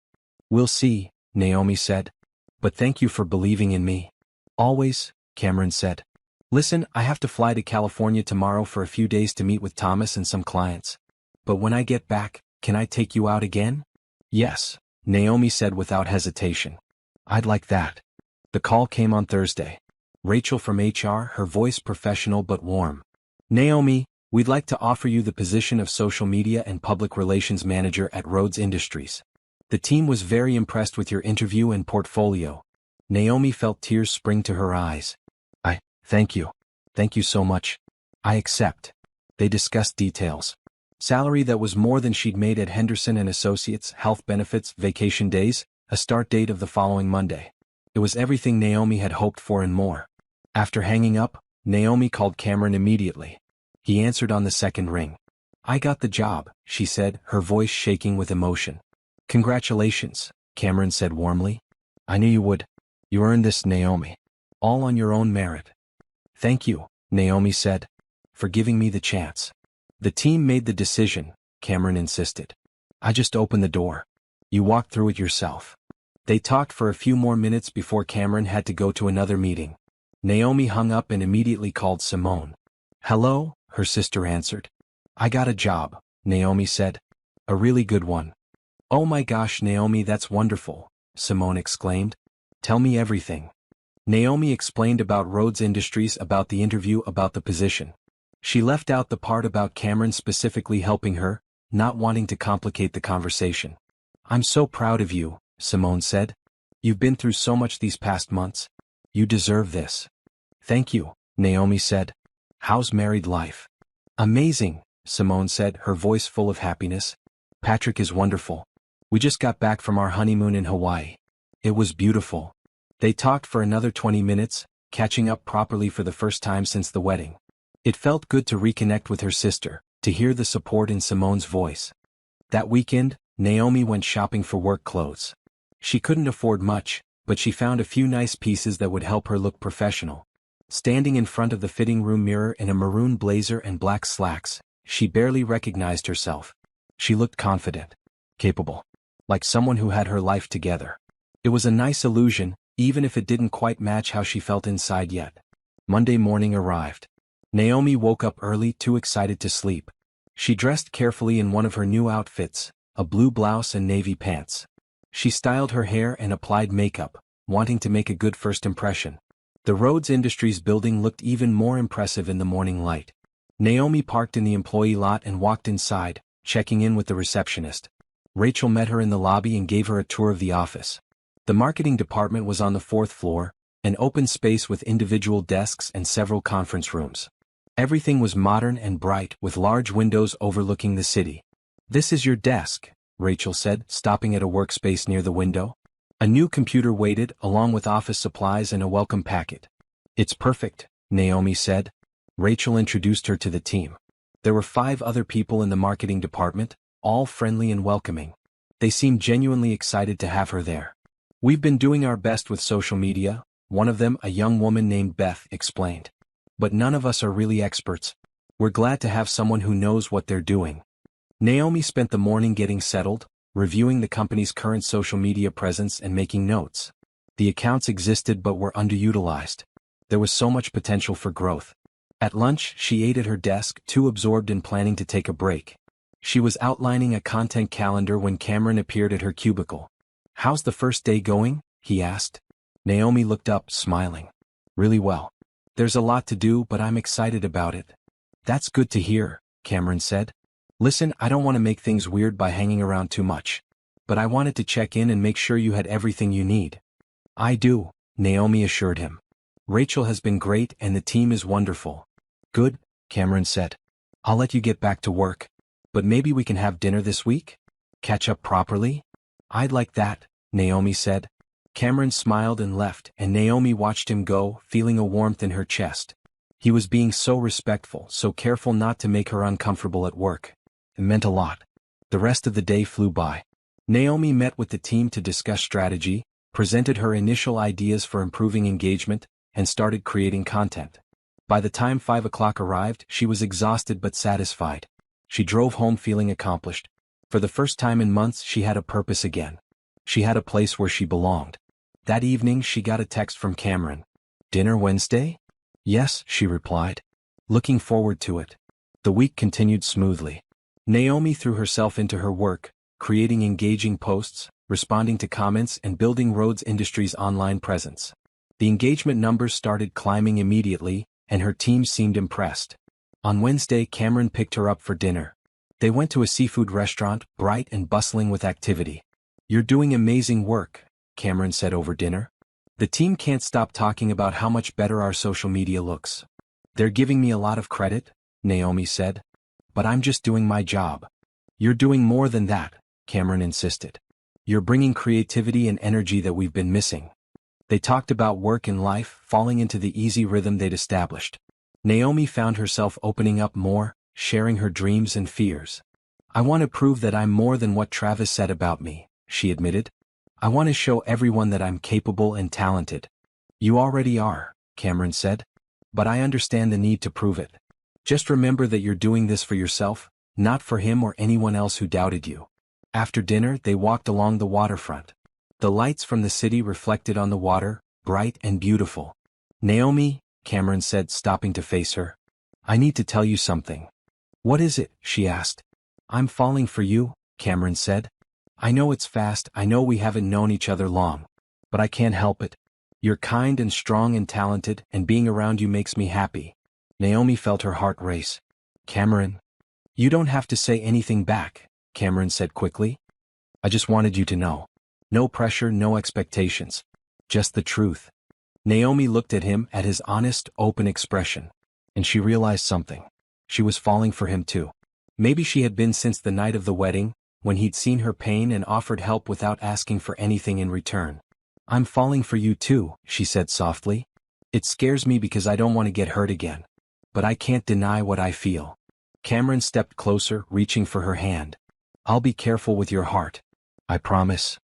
We'll see, Naomi said. But thank you for believing in me. Always, Cameron said. Listen, I have to fly to California tomorrow for a few days to meet with Thomas and some clients. But when I get back, can I take you out again? Yes, Naomi said without hesitation. I'd like that. The call came on Thursday. Rachel from HR, her voice professional but warm. Naomi, we'd like to offer you the position of social media and public relations manager at Rhodes Industries. The team was very impressed with your interview and portfolio. Naomi felt tears spring to her eyes. Thank you. Thank you so much. I accept. They discussed details. Salary that was more than she'd made at Henderson and Associates, health benefits, vacation days, a start date of the following Monday. It was everything Naomi had hoped for and more. After hanging up, Naomi called Cameron immediately. He answered on the second ring. I got the job, she said, her voice shaking with emotion. Congratulations, Cameron said warmly. I knew you would. You earned this, Naomi. All on your own merit. Thank you, Naomi said, for giving me the chance. The team made the decision, Cameron insisted. I just opened the door. You walked through it yourself. They talked for a few more minutes before Cameron had to go to another meeting. Naomi hung up and immediately called Simone. Hello, her sister answered. I got a job, Naomi said. A really good one. Oh my gosh, Naomi, that's wonderful, Simone exclaimed. Tell me everything. Naomi explained about Rhodes Industries, about the interview, about the position. She left out the part about Cameron specifically helping her, not wanting to complicate the conversation. "I'm so proud of you," Simone said. "You've been through so much these past months. You deserve this." "Thank you," Naomi said. "How's married life?" "Amazing," Simone said, her voice full of happiness. "Patrick is wonderful. We just got back from our honeymoon in Hawaii. It was beautiful." They talked for another 20 minutes, catching up properly for the first time since the wedding. It felt good to reconnect with her sister, to hear the support in Simone's voice. That weekend, Naomi went shopping for work clothes. She couldn't afford much, but she found a few nice pieces that would help her look professional. Standing in front of the fitting room mirror in a maroon blazer and black slacks, she barely recognized herself. She looked confident, capable, like someone who had her life together. It was a nice illusion, even if it didn't quite match how she felt inside yet. Monday morning arrived. Naomi woke up early, too excited to sleep. She dressed carefully in one of her new outfits, a blue blouse and navy pants. She styled her hair and applied makeup, wanting to make a good first impression. The Rhodes Industries building looked even more impressive in the morning light. Naomi parked in the employee lot and walked inside, checking in with the receptionist. Rachel met her in the lobby and gave her a tour of the office. The marketing department was on the 4th floor, an open space with individual desks and several conference rooms. Everything was modern and bright, with large windows overlooking the city. "This is your desk," Rachel said, stopping at a workspace near the window. A new computer waited, along with office supplies and a welcome packet. "It's perfect," Naomi said. Rachel introduced her to the team. There were 5 other people in the marketing department, all friendly and welcoming. They seemed genuinely excited to have her there. "We've been doing our best with social media," one of them, a young woman named Beth, explained. "But none of us are really experts. We're glad to have someone who knows what they're doing." Naomi spent the morning getting settled, reviewing the company's current social media presence and making notes. The accounts existed but were underutilized. There was so much potential for growth. At lunch, she ate at her desk, too absorbed in planning to take a break. She was outlining a content calendar when Cameron appeared at her cubicle. "How's the first day going?" he asked. Naomi looked up, smiling. "Really well. There's a lot to do, but I'm excited about it." "That's good to hear," Cameron said. "Listen, I don't want to make things weird by hanging around too much. But I wanted to check in and make sure you had everything you need." "I do," Naomi assured him. "Rachel has been great and the team is wonderful." "Good," Cameron said. "I'll let you get back to work. But maybe we can have dinner this week? Catch up properly?" "I'd like that," Naomi said. Cameron smiled and left, and Naomi watched him go, feeling a warmth in her chest. He was being so respectful, so careful not to make her uncomfortable at work. It meant a lot. The rest of the day flew by. Naomi met with the team to discuss strategy, presented her initial ideas for improving engagement, and started creating content. By the time 5 o'clock arrived, she was exhausted but satisfied. She drove home feeling accomplished. For the first time in months, she had a purpose again. She had a place where she belonged. That evening, she got a text from Cameron. "Dinner Wednesday?" "Yes," she replied. "Looking forward to it." The week continued smoothly. Naomi threw herself into her work, creating engaging posts, responding to comments, and building Rhodes Industries' online presence. The engagement numbers started climbing immediately, and her team seemed impressed. On Wednesday, Cameron picked her up for dinner. They went to a seafood restaurant, bright and bustling with activity. "You're doing amazing work," Cameron said over dinner. "The team can't stop talking about how much better our social media looks." "They're giving me a lot of credit," Naomi said. "But I'm just doing my job." "You're doing more than that," Cameron insisted. "You're bringing creativity and energy that we've been missing." They talked about work and life, falling into the easy rhythm they'd established. Naomi found herself opening up more, sharing her dreams and fears. "I want to prove that I'm more than what Travis said about me," she admitted. "I want to show everyone that I'm capable and talented." "You already are," Cameron said. "But I understand the need to prove it. Just remember that you're doing this for yourself, not for him or anyone else who doubted you." After dinner, they walked along the waterfront. The lights from the city reflected on the water, bright and beautiful. "Naomi," Cameron said, stopping to face her. "I need to tell you something." "What is it?" she asked. "I'm falling for you," Cameron said. "I know it's fast, I know we haven't known each other long. But I can't help it. You're kind and strong and talented, and being around you makes me happy." Naomi felt her heart race. Cameron? You don't have to say anything back, Cameron said quickly. I just wanted you to know. No pressure, no expectations. Just the truth. Naomi looked at him, at his honest, open expression. And she realized something. She was falling for him too. Maybe she had been since the night of the wedding, when he'd seen her pain and offered help without asking for anything in return. I'm falling for you too, she said softly. It scares me because I don't want to get hurt again. But I can't deny what I feel. Cameron stepped closer, reaching for her hand. I'll be careful with your heart. I promise.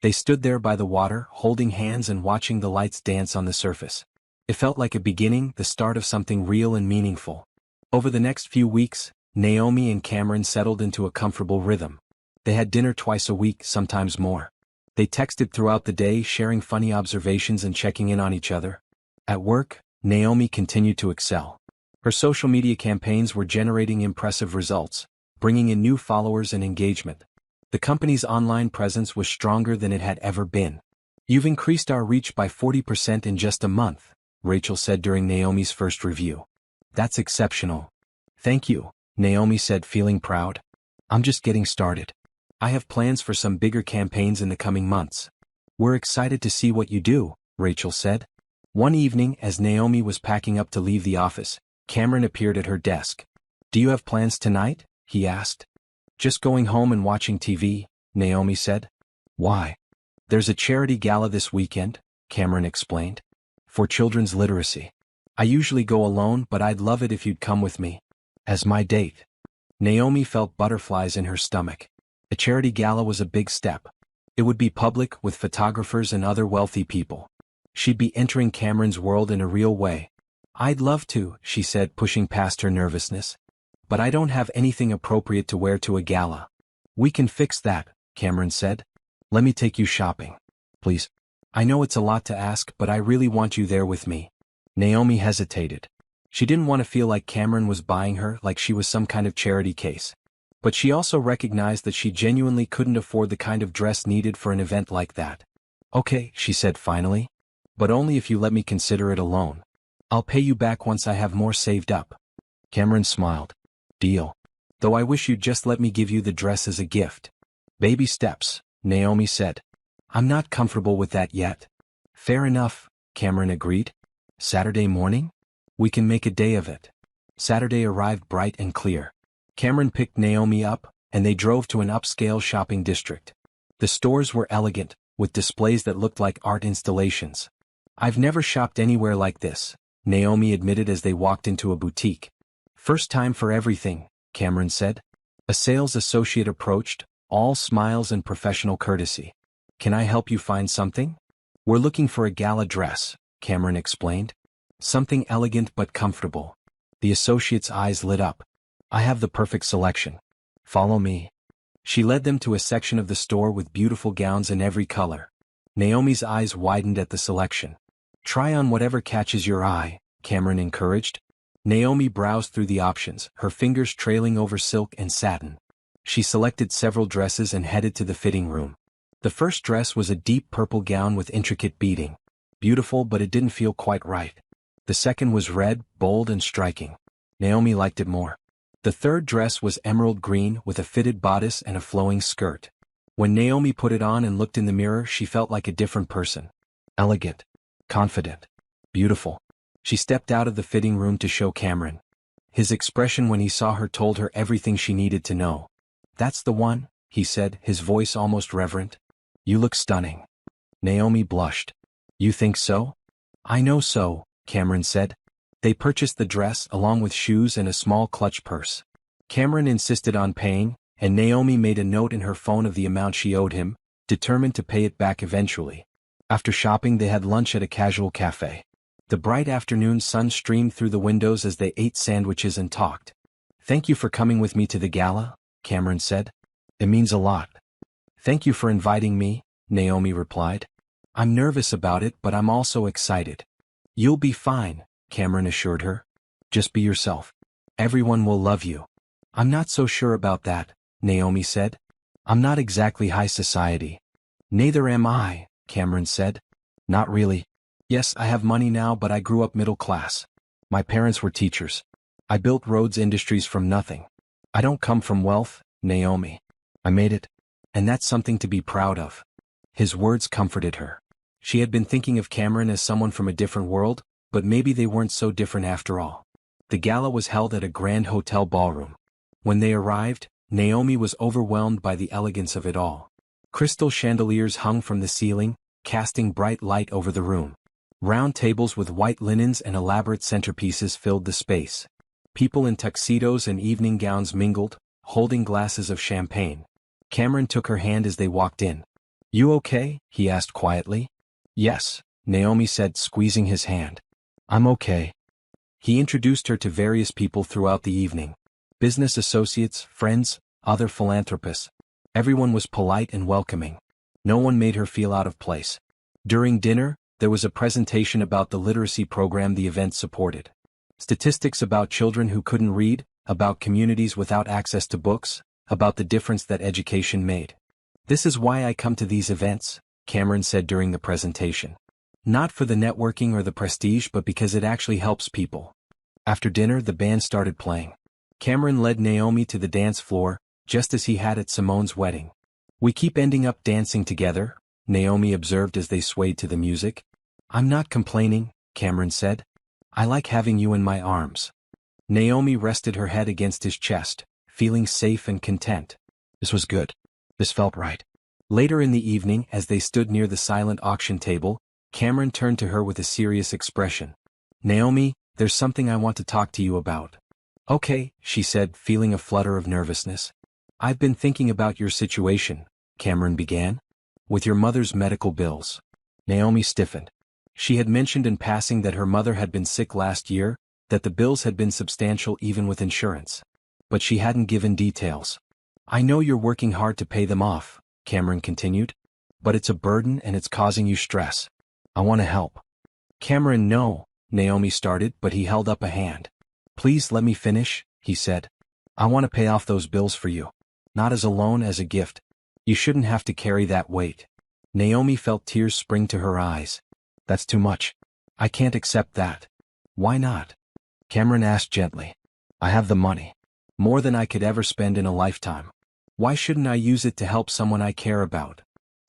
They stood there by the water, holding hands and watching the lights dance on the surface. It felt like a beginning, the start of something real and meaningful. Over the next few weeks, Naomi and Cameron settled into a comfortable rhythm. They had dinner twice a week, sometimes more. They texted throughout the day, sharing funny observations and checking in on each other. At work, Naomi continued to excel. Her social media campaigns were generating impressive results, bringing in new followers and engagement. The company's online presence was stronger than it had ever been. You've increased our reach by 40% in just a month, Rachel said during Naomi's first review. That's exceptional. Thank you, Naomi said, feeling proud. I'm just getting started. I have plans for some bigger campaigns in the coming months. We're excited to see what you do, Rachel said. One evening, as Naomi was packing up to leave the office, Cameron appeared at her desk. Do you have plans tonight? He asked. Just going home and watching TV, Naomi said. Why? There's a charity gala this weekend, Cameron explained. For children's literacy. I usually go alone, but I'd love it if you'd come with me. As my date. Naomi felt butterflies in her stomach. A charity gala was a big step. It would be public, with photographers and other wealthy people. She'd be entering Cameron's world in a real way. I'd love to, she said, pushing past her nervousness. But I don't have anything appropriate to wear to a gala. We can fix that, Cameron said. Let me take you shopping. Please. I know it's a lot to ask, but I really want you there with me. Naomi hesitated. She didn't want to feel like Cameron was buying her, like she was some kind of charity case. But she also recognized that she genuinely couldn't afford the kind of dress needed for an event like that. Okay, she said finally. But only if you let me consider it a loan. I'll pay you back once I have more saved up. Cameron smiled. Deal. Though I wish you'd just let me give you the dress as a gift. Baby steps, Naomi said. I'm not comfortable with that yet. Fair enough, Cameron agreed. Saturday morning? We can make a day of it. Saturday arrived bright and clear. Cameron picked Naomi up, and they drove to an upscale shopping district. The stores were elegant, with displays that looked like art installations. I've never shopped anywhere like this, Naomi admitted as they walked into a boutique. First time for everything, Cameron said. A sales associate approached, all smiles and professional courtesy. Can I help you find something? We're looking for a gala dress, Cameron explained. Something elegant but comfortable. The associate's eyes lit up. I have the perfect selection. Follow me. She led them to a section of the store with beautiful gowns in every color. Naomi's eyes widened at the selection. Try on whatever catches your eye, Cameron encouraged. Naomi browsed through the options, her fingers trailing over silk and satin. She selected several dresses and headed to the fitting room. The first dress was a deep purple gown with intricate beading. Beautiful, but it didn't feel quite right. The second was red, bold and striking. Naomi liked it more. The third dress was emerald green with a fitted bodice and a flowing skirt. When Naomi put it on and looked in the mirror, she felt like a different person. Elegant. Confident. Beautiful. She stepped out of the fitting room to show Cameron. His expression when he saw her told her everything she needed to know. That's the one, he said, his voice almost reverent. You look stunning. Naomi blushed. You think so? I know so, Cameron said. They purchased the dress along with shoes and a small clutch purse. Cameron insisted on paying, and Naomi made a note in her phone of the amount she owed him, determined to pay it back eventually. After shopping, they had lunch at a casual cafe. The bright afternoon sun streamed through the windows as they ate sandwiches and talked. Thank you for coming with me to the gala, Cameron said. It means a lot. Thank you for inviting me, Naomi replied. I'm nervous about it, but I'm also excited. You'll be fine, Cameron assured her. Just be yourself. Everyone will love you. I'm not so sure about that, Naomi said. I'm not exactly high society. Neither am I, Cameron said. Not really. Yes, I have money now, but I grew up middle class. My parents were teachers. I built Rhodes Industries from nothing. I don't come from wealth, Naomi. I made it. And that's something to be proud of. His words comforted her. She had been thinking of Cameron as someone from a different world, but maybe they weren't so different after all. The gala was held at a grand hotel ballroom. When they arrived, Naomi was overwhelmed by the elegance of it all. Crystal chandeliers hung from the ceiling, casting bright light over the room. Round tables with white linens and elaborate centerpieces filled the space. People in tuxedos and evening gowns mingled, holding glasses of champagne. Cameron took her hand as they walked in. "You okay?" he asked quietly. "Yes," Naomi said, squeezing his hand. "I'm okay." He introduced her to various people throughout the evening. Business associates, friends, other philanthropists. Everyone was polite and welcoming. No one made her feel out of place. During dinner, there was a presentation about the literacy program the event supported. Statistics about children who couldn't read, about communities without access to books, about the difference that education made. "This is why I come to these events," Cameron said during the presentation. "Not for the networking or the prestige, but because it actually helps people." After dinner, the band started playing. Cameron led Naomi to the dance floor, just as he had at Simone's wedding. "We keep ending up dancing together," Naomi observed as they swayed to the music. "I'm not complaining," Cameron said. "I like having you in my arms." Naomi rested her head against his chest, feeling safe and content. This was good. This felt right. Later in the evening, as they stood near the silent auction table, Cameron turned to her with a serious expression. "Naomi, there's something I want to talk to you about." "Okay," she said, feeling a flutter of nervousness. "I've been thinking about your situation," Cameron began. "With your mother's medical bills." Naomi stiffened. She had mentioned in passing that her mother had been sick last year, that the bills had been substantial even with insurance. But she hadn't given details. "I know you're working hard to pay them off," Cameron continued. "But it's a burden and it's causing you stress. I want to help." "Cameron, no," Naomi started, but he held up a hand. "Please let me finish," he said. "I want to pay off those bills for you. Not as a loan, as a gift. You shouldn't have to carry that weight." Naomi felt tears spring to her eyes. "That's too much. I can't accept that." "Why not?" Cameron asked gently. "I have the money. More than I could ever spend in a lifetime. Why shouldn't I use it to help someone I care about?"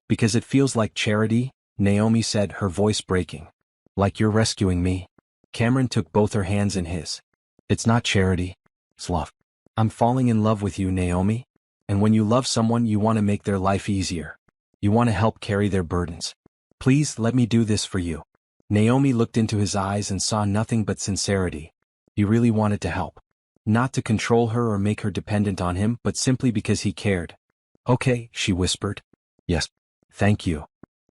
"Because it feels like charity," Naomi said, her voice breaking. "Like you're rescuing me." Cameron took both her hands in his. "It's not charity. It's love. I'm falling in love with you, Naomi. And when you love someone, you want to make their life easier. You want to help carry their burdens. Please let me do this for you." Naomi looked into his eyes and saw nothing but sincerity. He really wanted to help. Not to control her or make her dependent on him, but simply because he cared. "Okay," she whispered. "Yes. Thank you."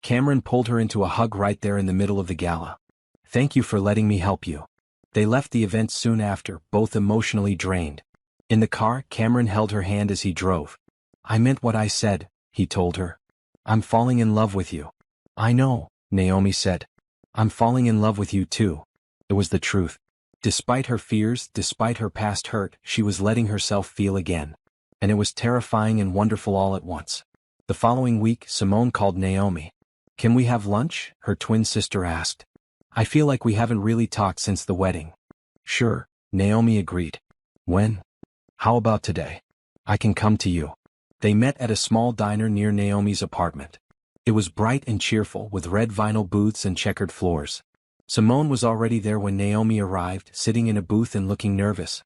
Cameron pulled her into a hug right there in the middle of the gala. "Thank you for letting me help you." They left the event soon after, both emotionally drained. In the car, Cameron held her hand as he drove. "I meant what I said," he told her. "I'm falling in love with you." "I know," Naomi said. "I'm falling in love with you too." It was the truth. Despite her fears, despite her past hurt, she was letting herself feel again. And it was terrifying and wonderful all at once. The following week, Simone called Naomi. "Can we have lunch?" her twin sister asked. "I feel like we haven't really talked since the wedding." "Sure," Naomi agreed. "When?" "How about today? I can come to you." They met at a small diner near Naomi's apartment. It was bright and cheerful, with red vinyl booths and checkered floors. Simone was already there when Naomi arrived, sitting in a booth and looking nervous.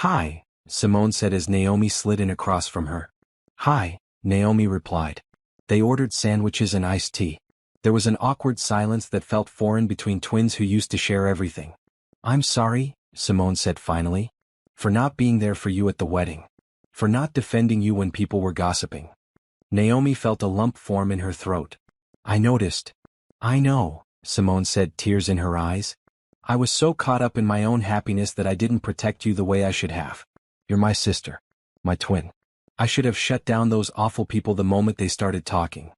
"Hi," Simone said as Naomi slid in across from her. "Hi," Naomi replied. They ordered sandwiches and iced tea. There was an awkward silence that felt foreign between twins who used to share everything. "I'm sorry," Simone said finally, "for not being there for you at the wedding. For not defending you when people were gossiping." Naomi felt a lump form in her throat. "I noticed." "I know," Simone said, tears in her eyes. "I was so caught up in my own happiness that I didn't protect you the way I should have. You're my sister. My twin. I should have shut down those awful people the moment they started talking."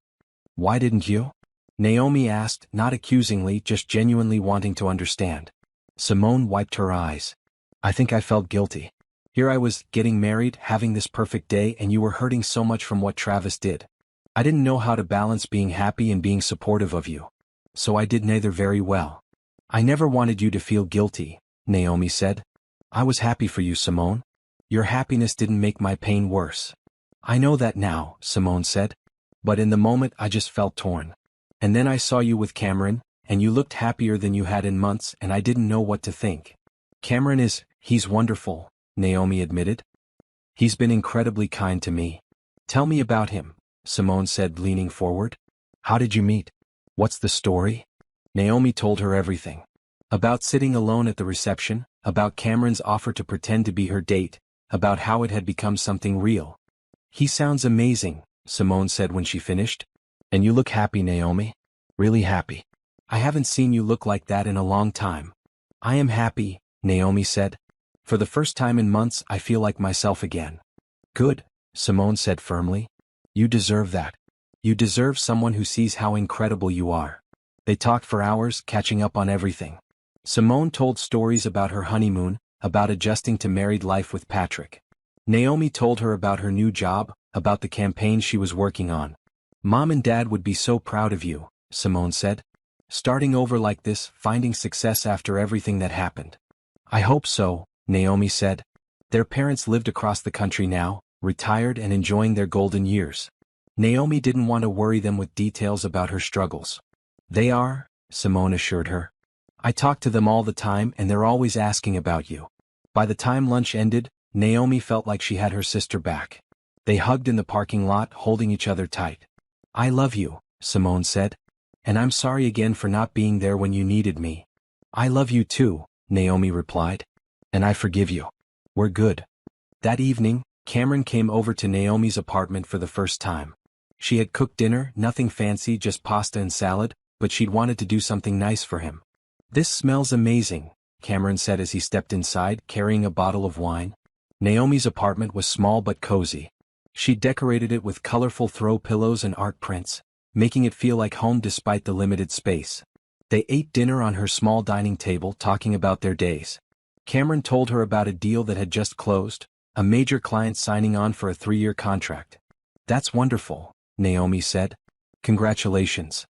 "Why didn't you?" Naomi asked, not accusingly, just genuinely wanting to understand. Simone wiped her eyes. "I think I felt guilty. Here I was, getting married, having this perfect day, and you were hurting so much from what Travis did. I didn't know how to balance being happy and being supportive of you. So I did neither very well. I never wanted you to feel guilty," Naomi said. I was happy for you, Simone. Your happiness didn't make my pain worse. I know that now, Simone said. But in the moment I just felt torn. And then I saw you with Cameron, and you looked happier than you had in months, and I didn't know what to think. He's wonderful, Naomi admitted. He's been incredibly kind to me. Tell me about him, Simone said, leaning forward. How did you meet? What's the story? Naomi told her everything. About sitting alone at the reception, about Cameron's offer to pretend to be her date, about how it had become something real. He sounds amazing, Simone said when she finished. And you look happy, Naomi. Really happy. I haven't seen you look like that in a long time. I am happy, Naomi said. For the first time in months I feel like myself again. Good, Simone said firmly. You deserve that. You deserve someone who sees how incredible you are. They talked for hours, catching up on everything. Simone told stories about her honeymoon, about adjusting to married life with Patrick. Naomi told her about her new job, about the campaign she was working on. Mom and Dad would be so proud of you, Simone said. Starting over like this, finding success after everything that happened. I hope so, Naomi said. Their parents lived across the country now, retired and enjoying their golden years. Naomi didn't want to worry them with details about her struggles. They are, Simone assured her. I talk to them all the time and they're always asking about you. By the time lunch ended, Naomi felt like she had her sister back. They hugged in the parking lot, holding each other tight. I love you, Simone said. And I'm sorry again for not being there when you needed me. I love you too, Naomi replied. And I forgive you. We're good. That evening, Cameron came over to Naomi's apartment for the first time. She had cooked dinner, nothing fancy, just pasta and salad, but she'd wanted to do something nice for him. This smells amazing, Cameron said as he stepped inside, carrying a bottle of wine. Naomi's apartment was small but cozy. She decorated it with colorful throw pillows and art prints, making it feel like home despite the limited space. They ate dinner on her small dining table, talking about their days. Cameron told her about a deal that had just closed, a major client signing on for a 3-year contract. That's wonderful, Naomi said. Congratulations.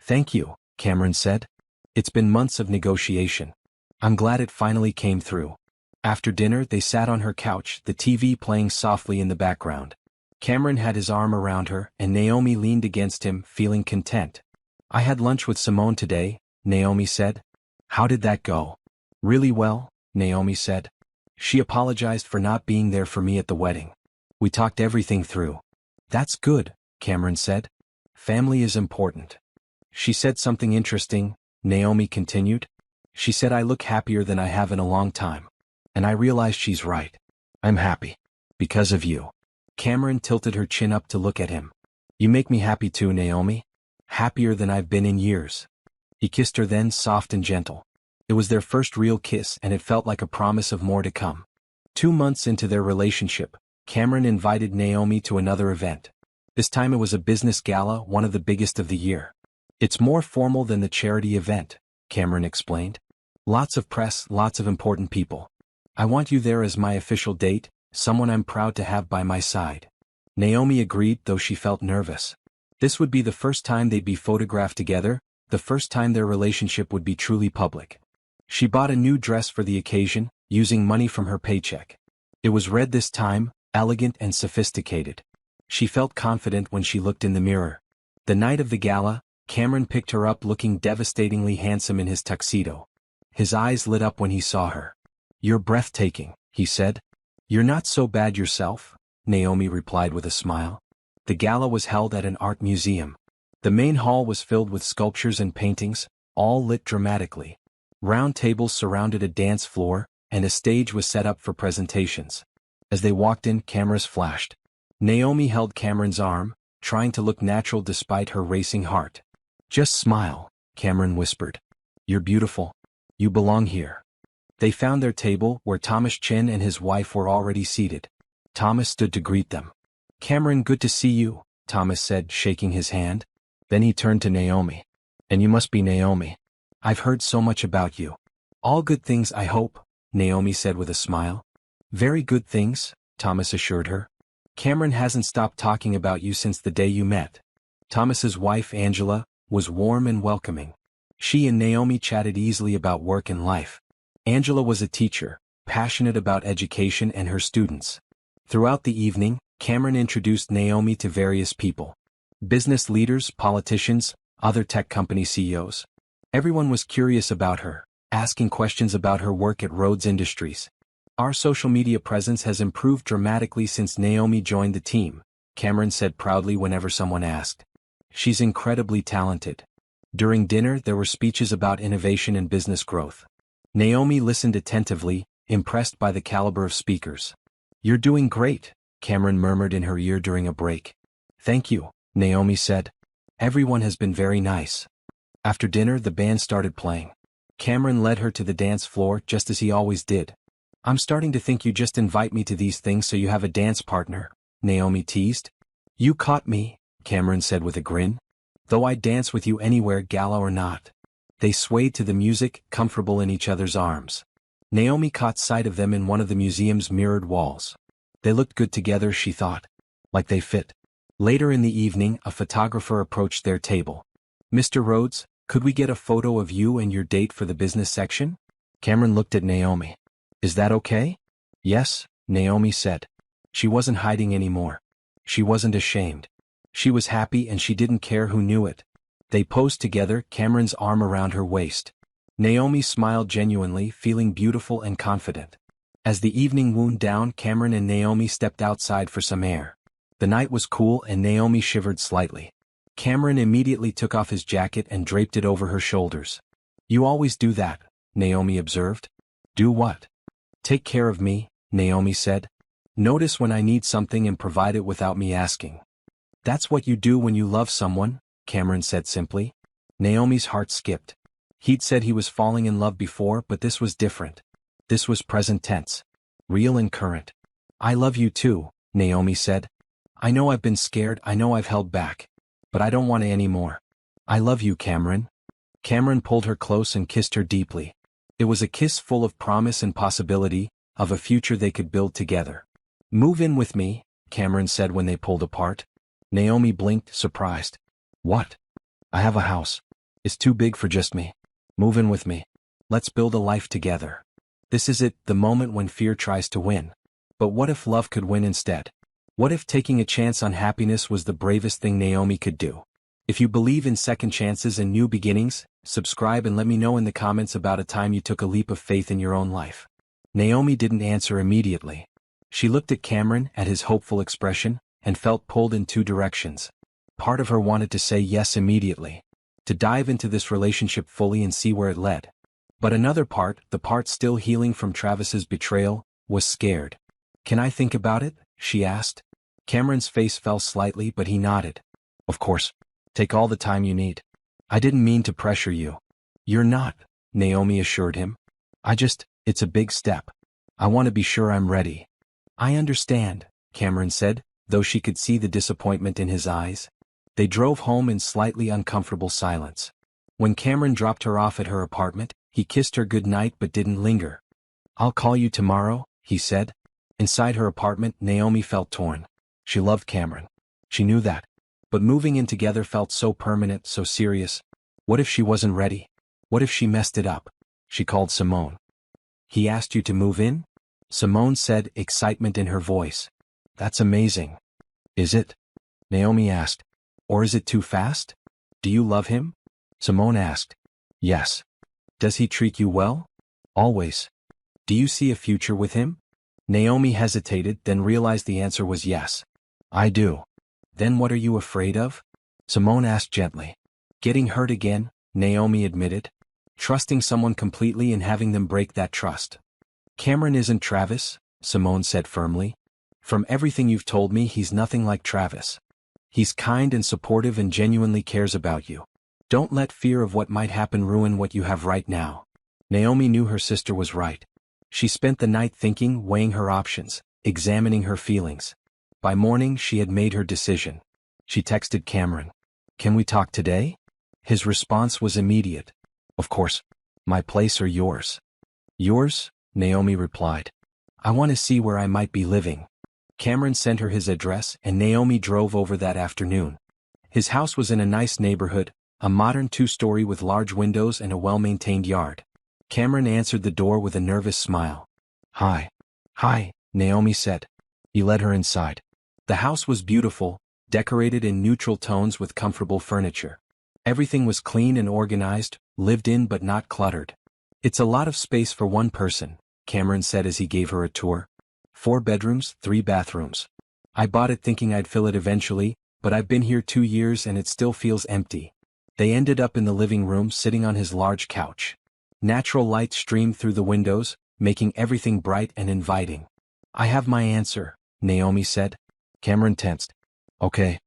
Thank you, Cameron said. It's been months of negotiation. I'm glad it finally came through. After dinner they sat on her couch, the TV playing softly in the background. Cameron had his arm around her, and Naomi leaned against him, feeling content. I had lunch with Simone today, Naomi said. How did that go? Really well, Naomi said. She apologized for not being there for me at the wedding. We talked everything through. That's good, Cameron said. Family is important. She said something interesting, Naomi continued. She said I look happier than I have in a long time. And I realized she's right. I'm happy. Because of you. Cameron tilted her chin up to look at him. You make me happy too, Naomi. Happier than I've been in years. He kissed her then, soft and gentle. It was their first real kiss and it felt like a promise of more to come. 2 months into their relationship, Cameron invited Naomi to another event. This time it was a business gala, one of the biggest of the year. It's more formal than the charity event, Cameron explained. Lots of press, lots of important people. I want you there as my official date, someone I'm proud to have by my side. Naomi agreed, though she felt nervous. This would be the first time they'd be photographed together, the first time their relationship would be truly public. She bought a new dress for the occasion, using money from her paycheck. It was red this time, elegant and sophisticated. She felt confident when she looked in the mirror. The night of the gala, Cameron picked her up looking devastatingly handsome in his tuxedo. His eyes lit up when he saw her. You're breathtaking, he said. You're not so bad yourself, Naomi replied with a smile. The gala was held at an art museum. The main hall was filled with sculptures and paintings, all lit dramatically. Round tables surrounded a dance floor, and a stage was set up for presentations. As they walked in, cameras flashed. Naomi held Cameron's arm, trying to look natural despite her racing heart. Just smile, Cameron whispered. You're beautiful. You belong here. They found their table, where Thomas Chin and his wife were already seated. Thomas stood to greet them. Cameron, good to see you, Thomas said, shaking his hand. Then he turned to Naomi. And you must be Naomi. I've heard so much about you. All good things, I hope, Naomi said with a smile. Very good things, Thomas assured her. Cameron hasn't stopped talking about you since the day you met. Thomas's wife, Angela, was warm and welcoming. She and Naomi chatted easily about work and life. Angela was a teacher, passionate about education and her students. Throughout the evening, Cameron introduced Naomi to various people. Business leaders, politicians, other tech company CEOs. Everyone was curious about her, asking questions about her work at Rhodes Industries. Our social media presence has improved dramatically since Naomi joined the team, Cameron said proudly whenever someone asked. She's incredibly talented. During dinner there were speeches about innovation and business growth. Naomi listened attentively, impressed by the caliber of speakers. "You're doing great," Cameron murmured in her ear during a break. "Thank you," Naomi said. "Everyone has been very nice." After dinner the band started playing. Cameron led her to the dance floor just as he always did. "I'm starting to think you just invite me to these things so you have a dance partner," Naomi teased. "You caught me," Cameron said with a grin. "Though I'd dance with you anywhere, gala or not." They swayed to the music, comfortable in each other's arms. Naomi caught sight of them in one of the museum's mirrored walls. They looked good together, she thought. Like they fit. Later in the evening, a photographer approached their table. "Mr. Rhodes, could we get a photo of you and your date for the business section?" Cameron looked at Naomi. "Is that okay?" "Yes," Naomi said. She wasn't hiding anymore. She wasn't ashamed. She was happy and she didn't care who knew it. They posed together, Cameron's arm around her waist. Naomi smiled genuinely, feeling beautiful and confident. As the evening wound down, Cameron and Naomi stepped outside for some air. The night was cool and Naomi shivered slightly. Cameron immediately took off his jacket and draped it over her shoulders. "You always do that," Naomi observed. "Do what?" "Take care of me," Naomi said. "Notice when I need something and provide it without me asking." "That's what you do when you love someone," Cameron said simply. Naomi's heart skipped. He'd said he was falling in love before, but this was different. This was present tense. Real and current. "I love you too," Naomi said. "I know I've been scared, I know I've held back. But I don't want to anymore. I love you, Cameron." Cameron pulled her close and kissed her deeply. It was a kiss full of promise and possibility, of a future they could build together. "Move in with me," Cameron said when they pulled apart. Naomi blinked, surprised. "What?" "I have a house. It's too big for just me. Move in with me. Let's build a life together." This is it, the moment when fear tries to win. But what if love could win instead? What if taking a chance on happiness was the bravest thing Naomi could do? If you believe in second chances and new beginnings, subscribe and let me know in the comments about a time you took a leap of faith in your own life. Naomi didn't answer immediately. She looked at Cameron, at his hopeful expression, and felt pulled in two directions. Part of her wanted to say yes immediately. To dive into this relationship fully and see where it led. But another part, the part still healing from Travis's betrayal, was scared. "Can I think about it?" she asked. Cameron's face fell slightly, but he nodded. "Of course. Take all the time you need. I didn't mean to pressure you." "You're not," Naomi assured him. It's a big step. I want to be sure I'm ready." "I understand," Cameron said, though she could see the disappointment in his eyes. They drove home in slightly uncomfortable silence. When Cameron dropped her off at her apartment, he kissed her goodnight but didn't linger. "I'll call you tomorrow," he said. Inside her apartment, Naomi felt torn. She loved Cameron. She knew that. But moving in together felt so permanent, so serious. What if she wasn't ready? What if she messed it up? She called Simone. "He asked you to move in?" Simone said, excitement in her voice. "That's amazing." "Is it?" Naomi asked. "Or is it too fast?" "Do you love him?" Simone asked. "Yes." "Does he treat you well?" "Always." "Do you see a future with him?" Naomi hesitated, then realized the answer was yes. "I do." "Then what are you afraid of?" Simone asked gently. "Getting hurt again," Naomi admitted. "Trusting someone completely and having them break that trust." "Cameron isn't Travis," Simone said firmly. "From everything you've told me, he's nothing like Travis. He's kind and supportive and genuinely cares about you. Don't let fear of what might happen ruin what you have right now." Naomi knew her sister was right. She spent the night thinking, weighing her options, examining her feelings. By morning, she had made her decision. She texted Cameron. "Can we talk today?" His response was immediate. "Of course. My place or yours?" "Yours," Naomi replied. "I want to see where I might be living." Cameron sent her his address and Naomi drove over that afternoon. His house was in a nice neighborhood, a modern two-story with large windows and a well-maintained yard. Cameron answered the door with a nervous smile. Hi. Hi, Naomi said. He led her inside. The house was beautiful, decorated in neutral tones with comfortable furniture. Everything was clean and organized, lived in but not cluttered. It's a lot of space for one person, Cameron said as he gave her a tour. 4 bedrooms, 3 bathrooms. I bought it thinking I'd fill it eventually, but I've been here 2 years and it still feels empty. They ended up in the living room sitting on his large couch. Natural light streamed through the windows, making everything bright and inviting. I have my answer, Naomi said. Cameron tensed. Okay.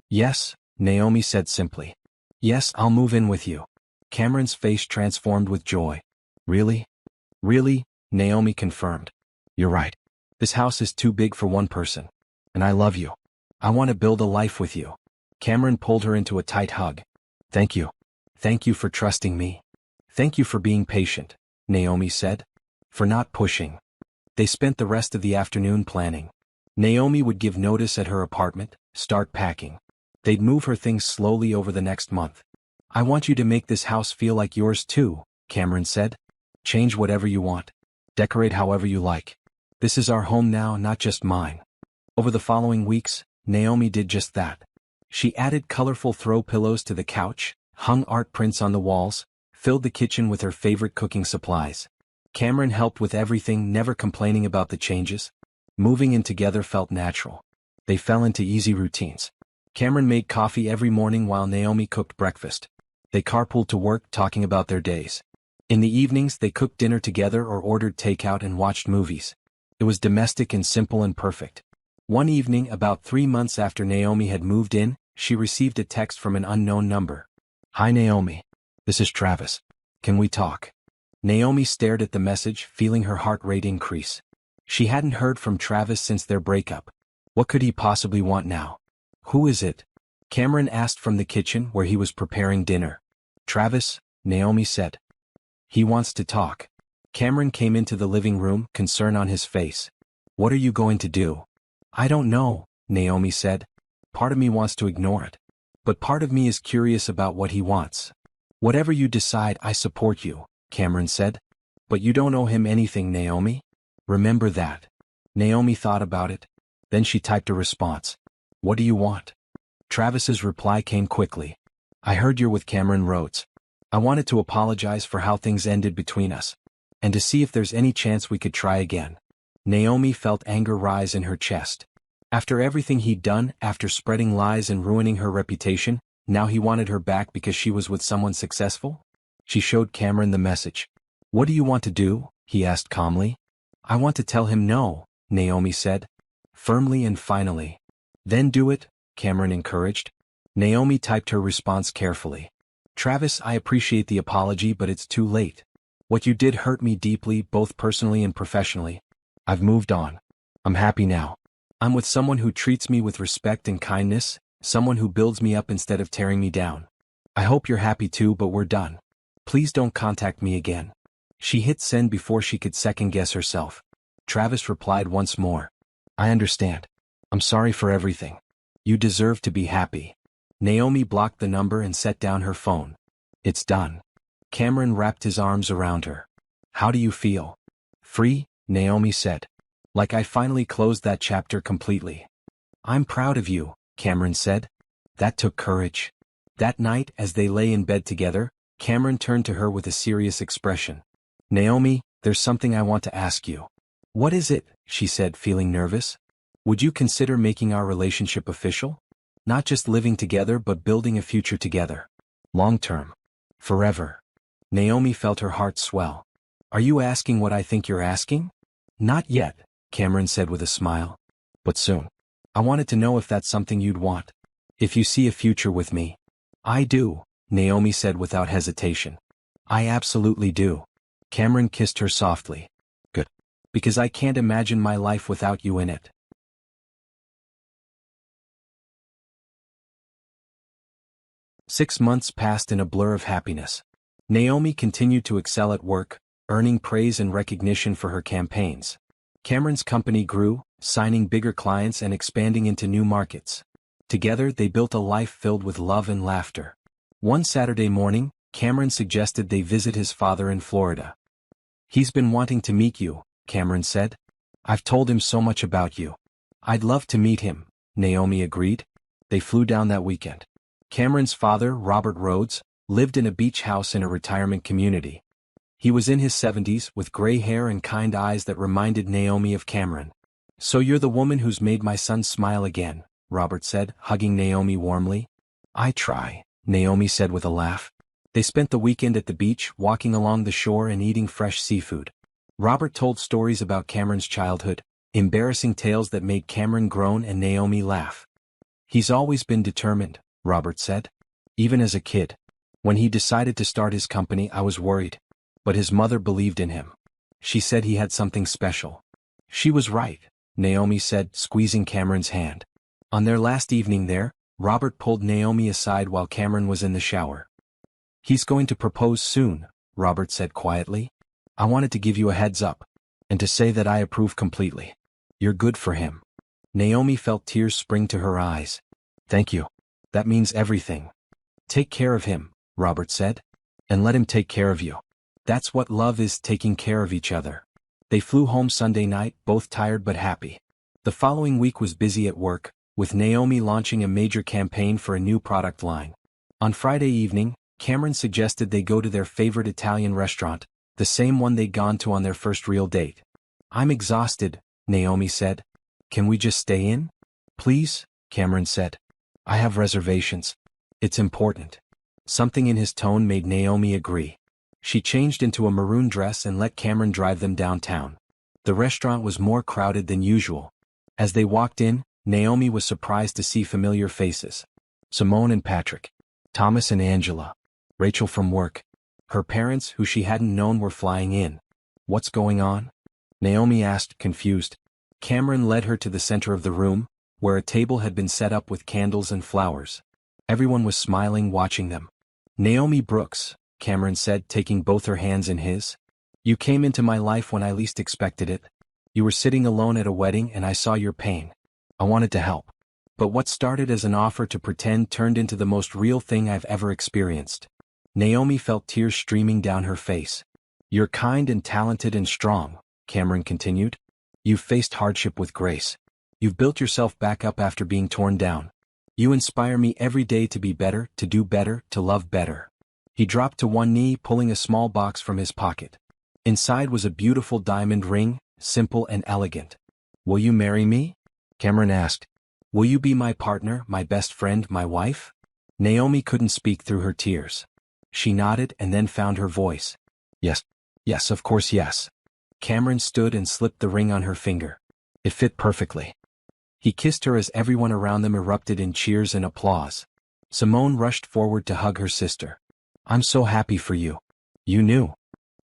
Yes, Naomi said simply. Yes, I'll move in with you. Cameron's face transformed with joy. Really? Really? Naomi confirmed. You're right. This house is too big for one person. And I love you. I want to build a life with you. Cameron pulled her into a tight hug. Thank you. Thank you for trusting me. Thank you for being patient, Naomi said. For not pushing. They spent the rest of the afternoon planning. Naomi would give notice at her apartment, start packing. They'd move her things slowly over the next month. I want you to make this house feel like yours too, Cameron said. Change whatever you want. Decorate however you like. This is our home now, not just mine. Over the following weeks, Naomi did just that. She added colorful throw pillows to the couch, hung art prints on the walls, filled the kitchen with her favorite cooking supplies. Cameron helped with everything, never complaining about the changes. Moving in together felt natural. They fell into easy routines. Cameron made coffee every morning while Naomi cooked breakfast. They carpooled to work, talking about their days. In the evenings, they cooked dinner together or ordered takeout and watched movies. It was domestic and simple and perfect. One evening, about 3 months after Naomi had moved in, she received a text from an unknown number. Hi Naomi. This is Travis. Can we talk? Naomi stared at the message, feeling her heart rate increase. She hadn't heard from Travis since their breakup. What could he possibly want now? Who is it? Cameron asked from the kitchen where he was preparing dinner. Travis, Naomi said. He wants to talk. Cameron came into the living room, concern on his face. What are you going to do? I don't know, Naomi said. Part of me wants to ignore it. But part of me is curious about what he wants. Whatever you decide, I support you, Cameron said. But you don't owe him anything, Naomi. Remember that. Naomi thought about it. Then she typed a response. What do you want? Travis's reply came quickly. I heard you're with Cameron Rhodes. I wanted to apologize for how things ended between us. And to see if there's any chance we could try again. Naomi felt anger rise in her chest. After everything he'd done, after spreading lies and ruining her reputation, now he wanted her back because she was with someone successful? She showed Cameron the message. What do you want to do? He asked calmly. I want to tell him no, Naomi said. Firmly and finally. Then do it, Cameron encouraged. Naomi typed her response carefully. Travis, I appreciate the apology, but it's too late. What you did hurt me deeply, both personally and professionally. I've moved on. I'm happy now. I'm with someone who treats me with respect and kindness, someone who builds me up instead of tearing me down. I hope you're happy too, but we're done. Please don't contact me again. She hit send before she could second-guess herself. Travis replied once more. I understand. I'm sorry for everything. You deserve to be happy. Naomi blocked the number and set down her phone. It's done. Cameron wrapped his arms around her. How do you feel? Free, Naomi said. Like I finally closed that chapter completely. I'm proud of you, Cameron said. That took courage. That night, as they lay in bed together, Cameron turned to her with a serious expression. Naomi, there's something I want to ask you. What is it? She said, feeling nervous. Would you consider making our relationship official? Not just living together but building a future together. Long term. Forever. Naomi felt her heart swell. Are you asking what I think you're asking? Not yet, Cameron said with a smile. But soon. I wanted to know if that's something you'd want. If you see a future with me. I do, Naomi said without hesitation. I absolutely do. Cameron kissed her softly. Good. Because I can't imagine my life without you in it. Six months passed in a blur of happiness. Naomi continued to excel at work, earning praise and recognition for her campaigns. Cameron's company grew, signing bigger clients and expanding into new markets. Together they built a life filled with love and laughter. One Saturday morning, Cameron suggested they visit his father in Florida. He's been wanting to meet you, Cameron said. I've told him so much about you. I'd love to meet him, Naomi agreed. They flew down that weekend. Cameron's father, Robert Rhodes, lived in a beach house in a retirement community. He was in his 70s with gray hair and kind eyes that reminded Naomi of Cameron. So you're the woman who's made my son smile again, Robert said, hugging Naomi warmly. I try, Naomi said with a laugh. They spent the weekend at the beach, walking along the shore and eating fresh seafood. Robert told stories about Cameron's childhood, embarrassing tales that made Cameron groan and Naomi laugh. He's always been determined, Robert said. Even as a kid. When he decided to start his company, I was worried. But his mother believed in him. She said he had something special. She was right, Naomi said, squeezing Cameron's hand. On their last evening there, Robert pulled Naomi aside while Cameron was in the shower. He's going to propose soon, Robert said quietly. I wanted to give you a heads up, and to say that I approve completely. You're good for him. Naomi felt tears spring to her eyes. Thank you. That means everything. Take care of him, Robert said. And let him take care of you. That's what love is, taking care of each other. They flew home Sunday night, both tired but happy. The following week was busy at work, with Naomi launching a major campaign for a new product line. On Friday evening, Cameron suggested they go to their favorite Italian restaurant, the same one they'd gone to on their first real date. I'm exhausted, Naomi said. Can we just stay in? Please, Cameron said. I have reservations. It's important. Something in his tone made Naomi agree. She changed into a maroon dress and let Cameron drive them downtown. The restaurant was more crowded than usual. As they walked in, Naomi was surprised to see familiar faces. Simone and Patrick. Thomas and Angela. Rachel from work. Her parents, who she hadn't known, were flying in. What's going on? Naomi asked, confused. Cameron led her to the center of the room, where a table had been set up with candles and flowers. Everyone was smiling, watching them. Naomi Brooks, Cameron said, taking both her hands in his. You came into my life when I least expected it. You were sitting alone at a wedding and I saw your pain. I wanted to help. But what started as an offer to pretend turned into the most real thing I've ever experienced. Naomi felt tears streaming down her face. You're kind and talented and strong, Cameron continued. You've faced hardship with grace. You've built yourself back up after being torn down. You inspire me every day to be better, to do better, to love better. He dropped to one knee, pulling a small box from his pocket. Inside was a beautiful diamond ring, simple and elegant. Will you marry me? Cameron asked. Will you be my partner, my best friend, my wife? Naomi couldn't speak through her tears. She nodded and then found her voice. Yes. Yes, of course, yes. Cameron stood and slipped the ring on her finger. It fit perfectly. He kissed her as everyone around them erupted in cheers and applause. Simone rushed forward to hug her sister. I'm so happy for you. You knew?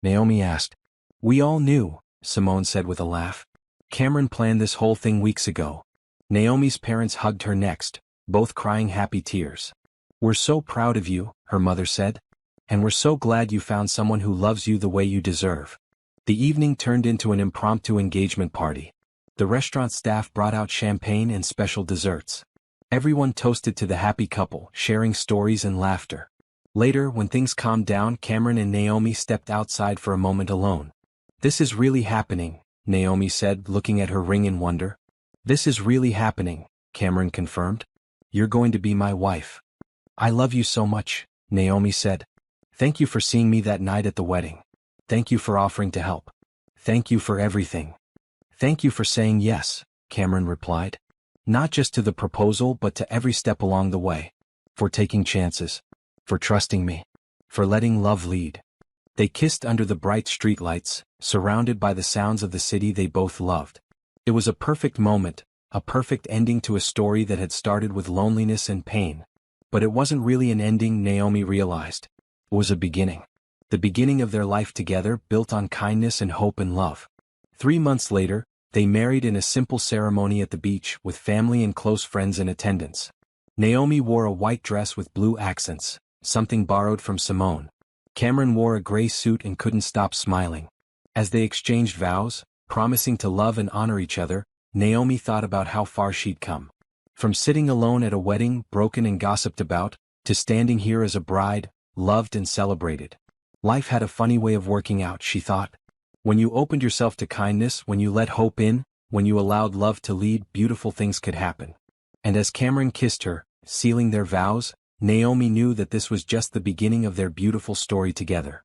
Naomi asked. We all knew, Simone said with a laugh. Cameron planned this whole thing weeks ago. Naomi's parents hugged her next, both crying happy tears. We're so proud of you, her mother said. And we're so glad you found someone who loves you the way you deserve. The evening turned into an impromptu engagement party. The restaurant staff brought out champagne and special desserts. Everyone toasted to the happy couple, sharing stories and laughter. Later, when things calmed down, Cameron and Naomi stepped outside for a moment alone. This is really happening, Naomi said, looking at her ring in wonder. This is really happening, Cameron confirmed. You're going to be my wife. I love you so much, Naomi said. Thank you for seeing me that night at the wedding. Thank you for offering to help. Thank you for everything. Thank you for saying yes, Cameron replied. Not just to the proposal but to every step along the way. For taking chances. For trusting me. For letting love lead. They kissed under the bright streetlights, surrounded by the sounds of the city they both loved. It was a perfect moment, a perfect ending to a story that had started with loneliness and pain. But it wasn't really an ending, Naomi realized. It was a beginning. The beginning of their life together, built on kindness and hope and love. 3 months later, they married in a simple ceremony at the beach with family and close friends in attendance. Naomi wore a white dress with blue accents, something borrowed from Simone. Cameron wore a gray suit and couldn't stop smiling. As they exchanged vows, promising to love and honor each other, Naomi thought about how far she'd come. From sitting alone at a wedding, broken and gossiped about, to standing here as a bride, loved and celebrated. Life had a funny way of working out, she thought. When you opened yourself to kindness, when you let hope in, when you allowed love to lead, beautiful things could happen. And as Cameron kissed her, sealing their vows, Naomi knew that this was just the beginning of their beautiful story together.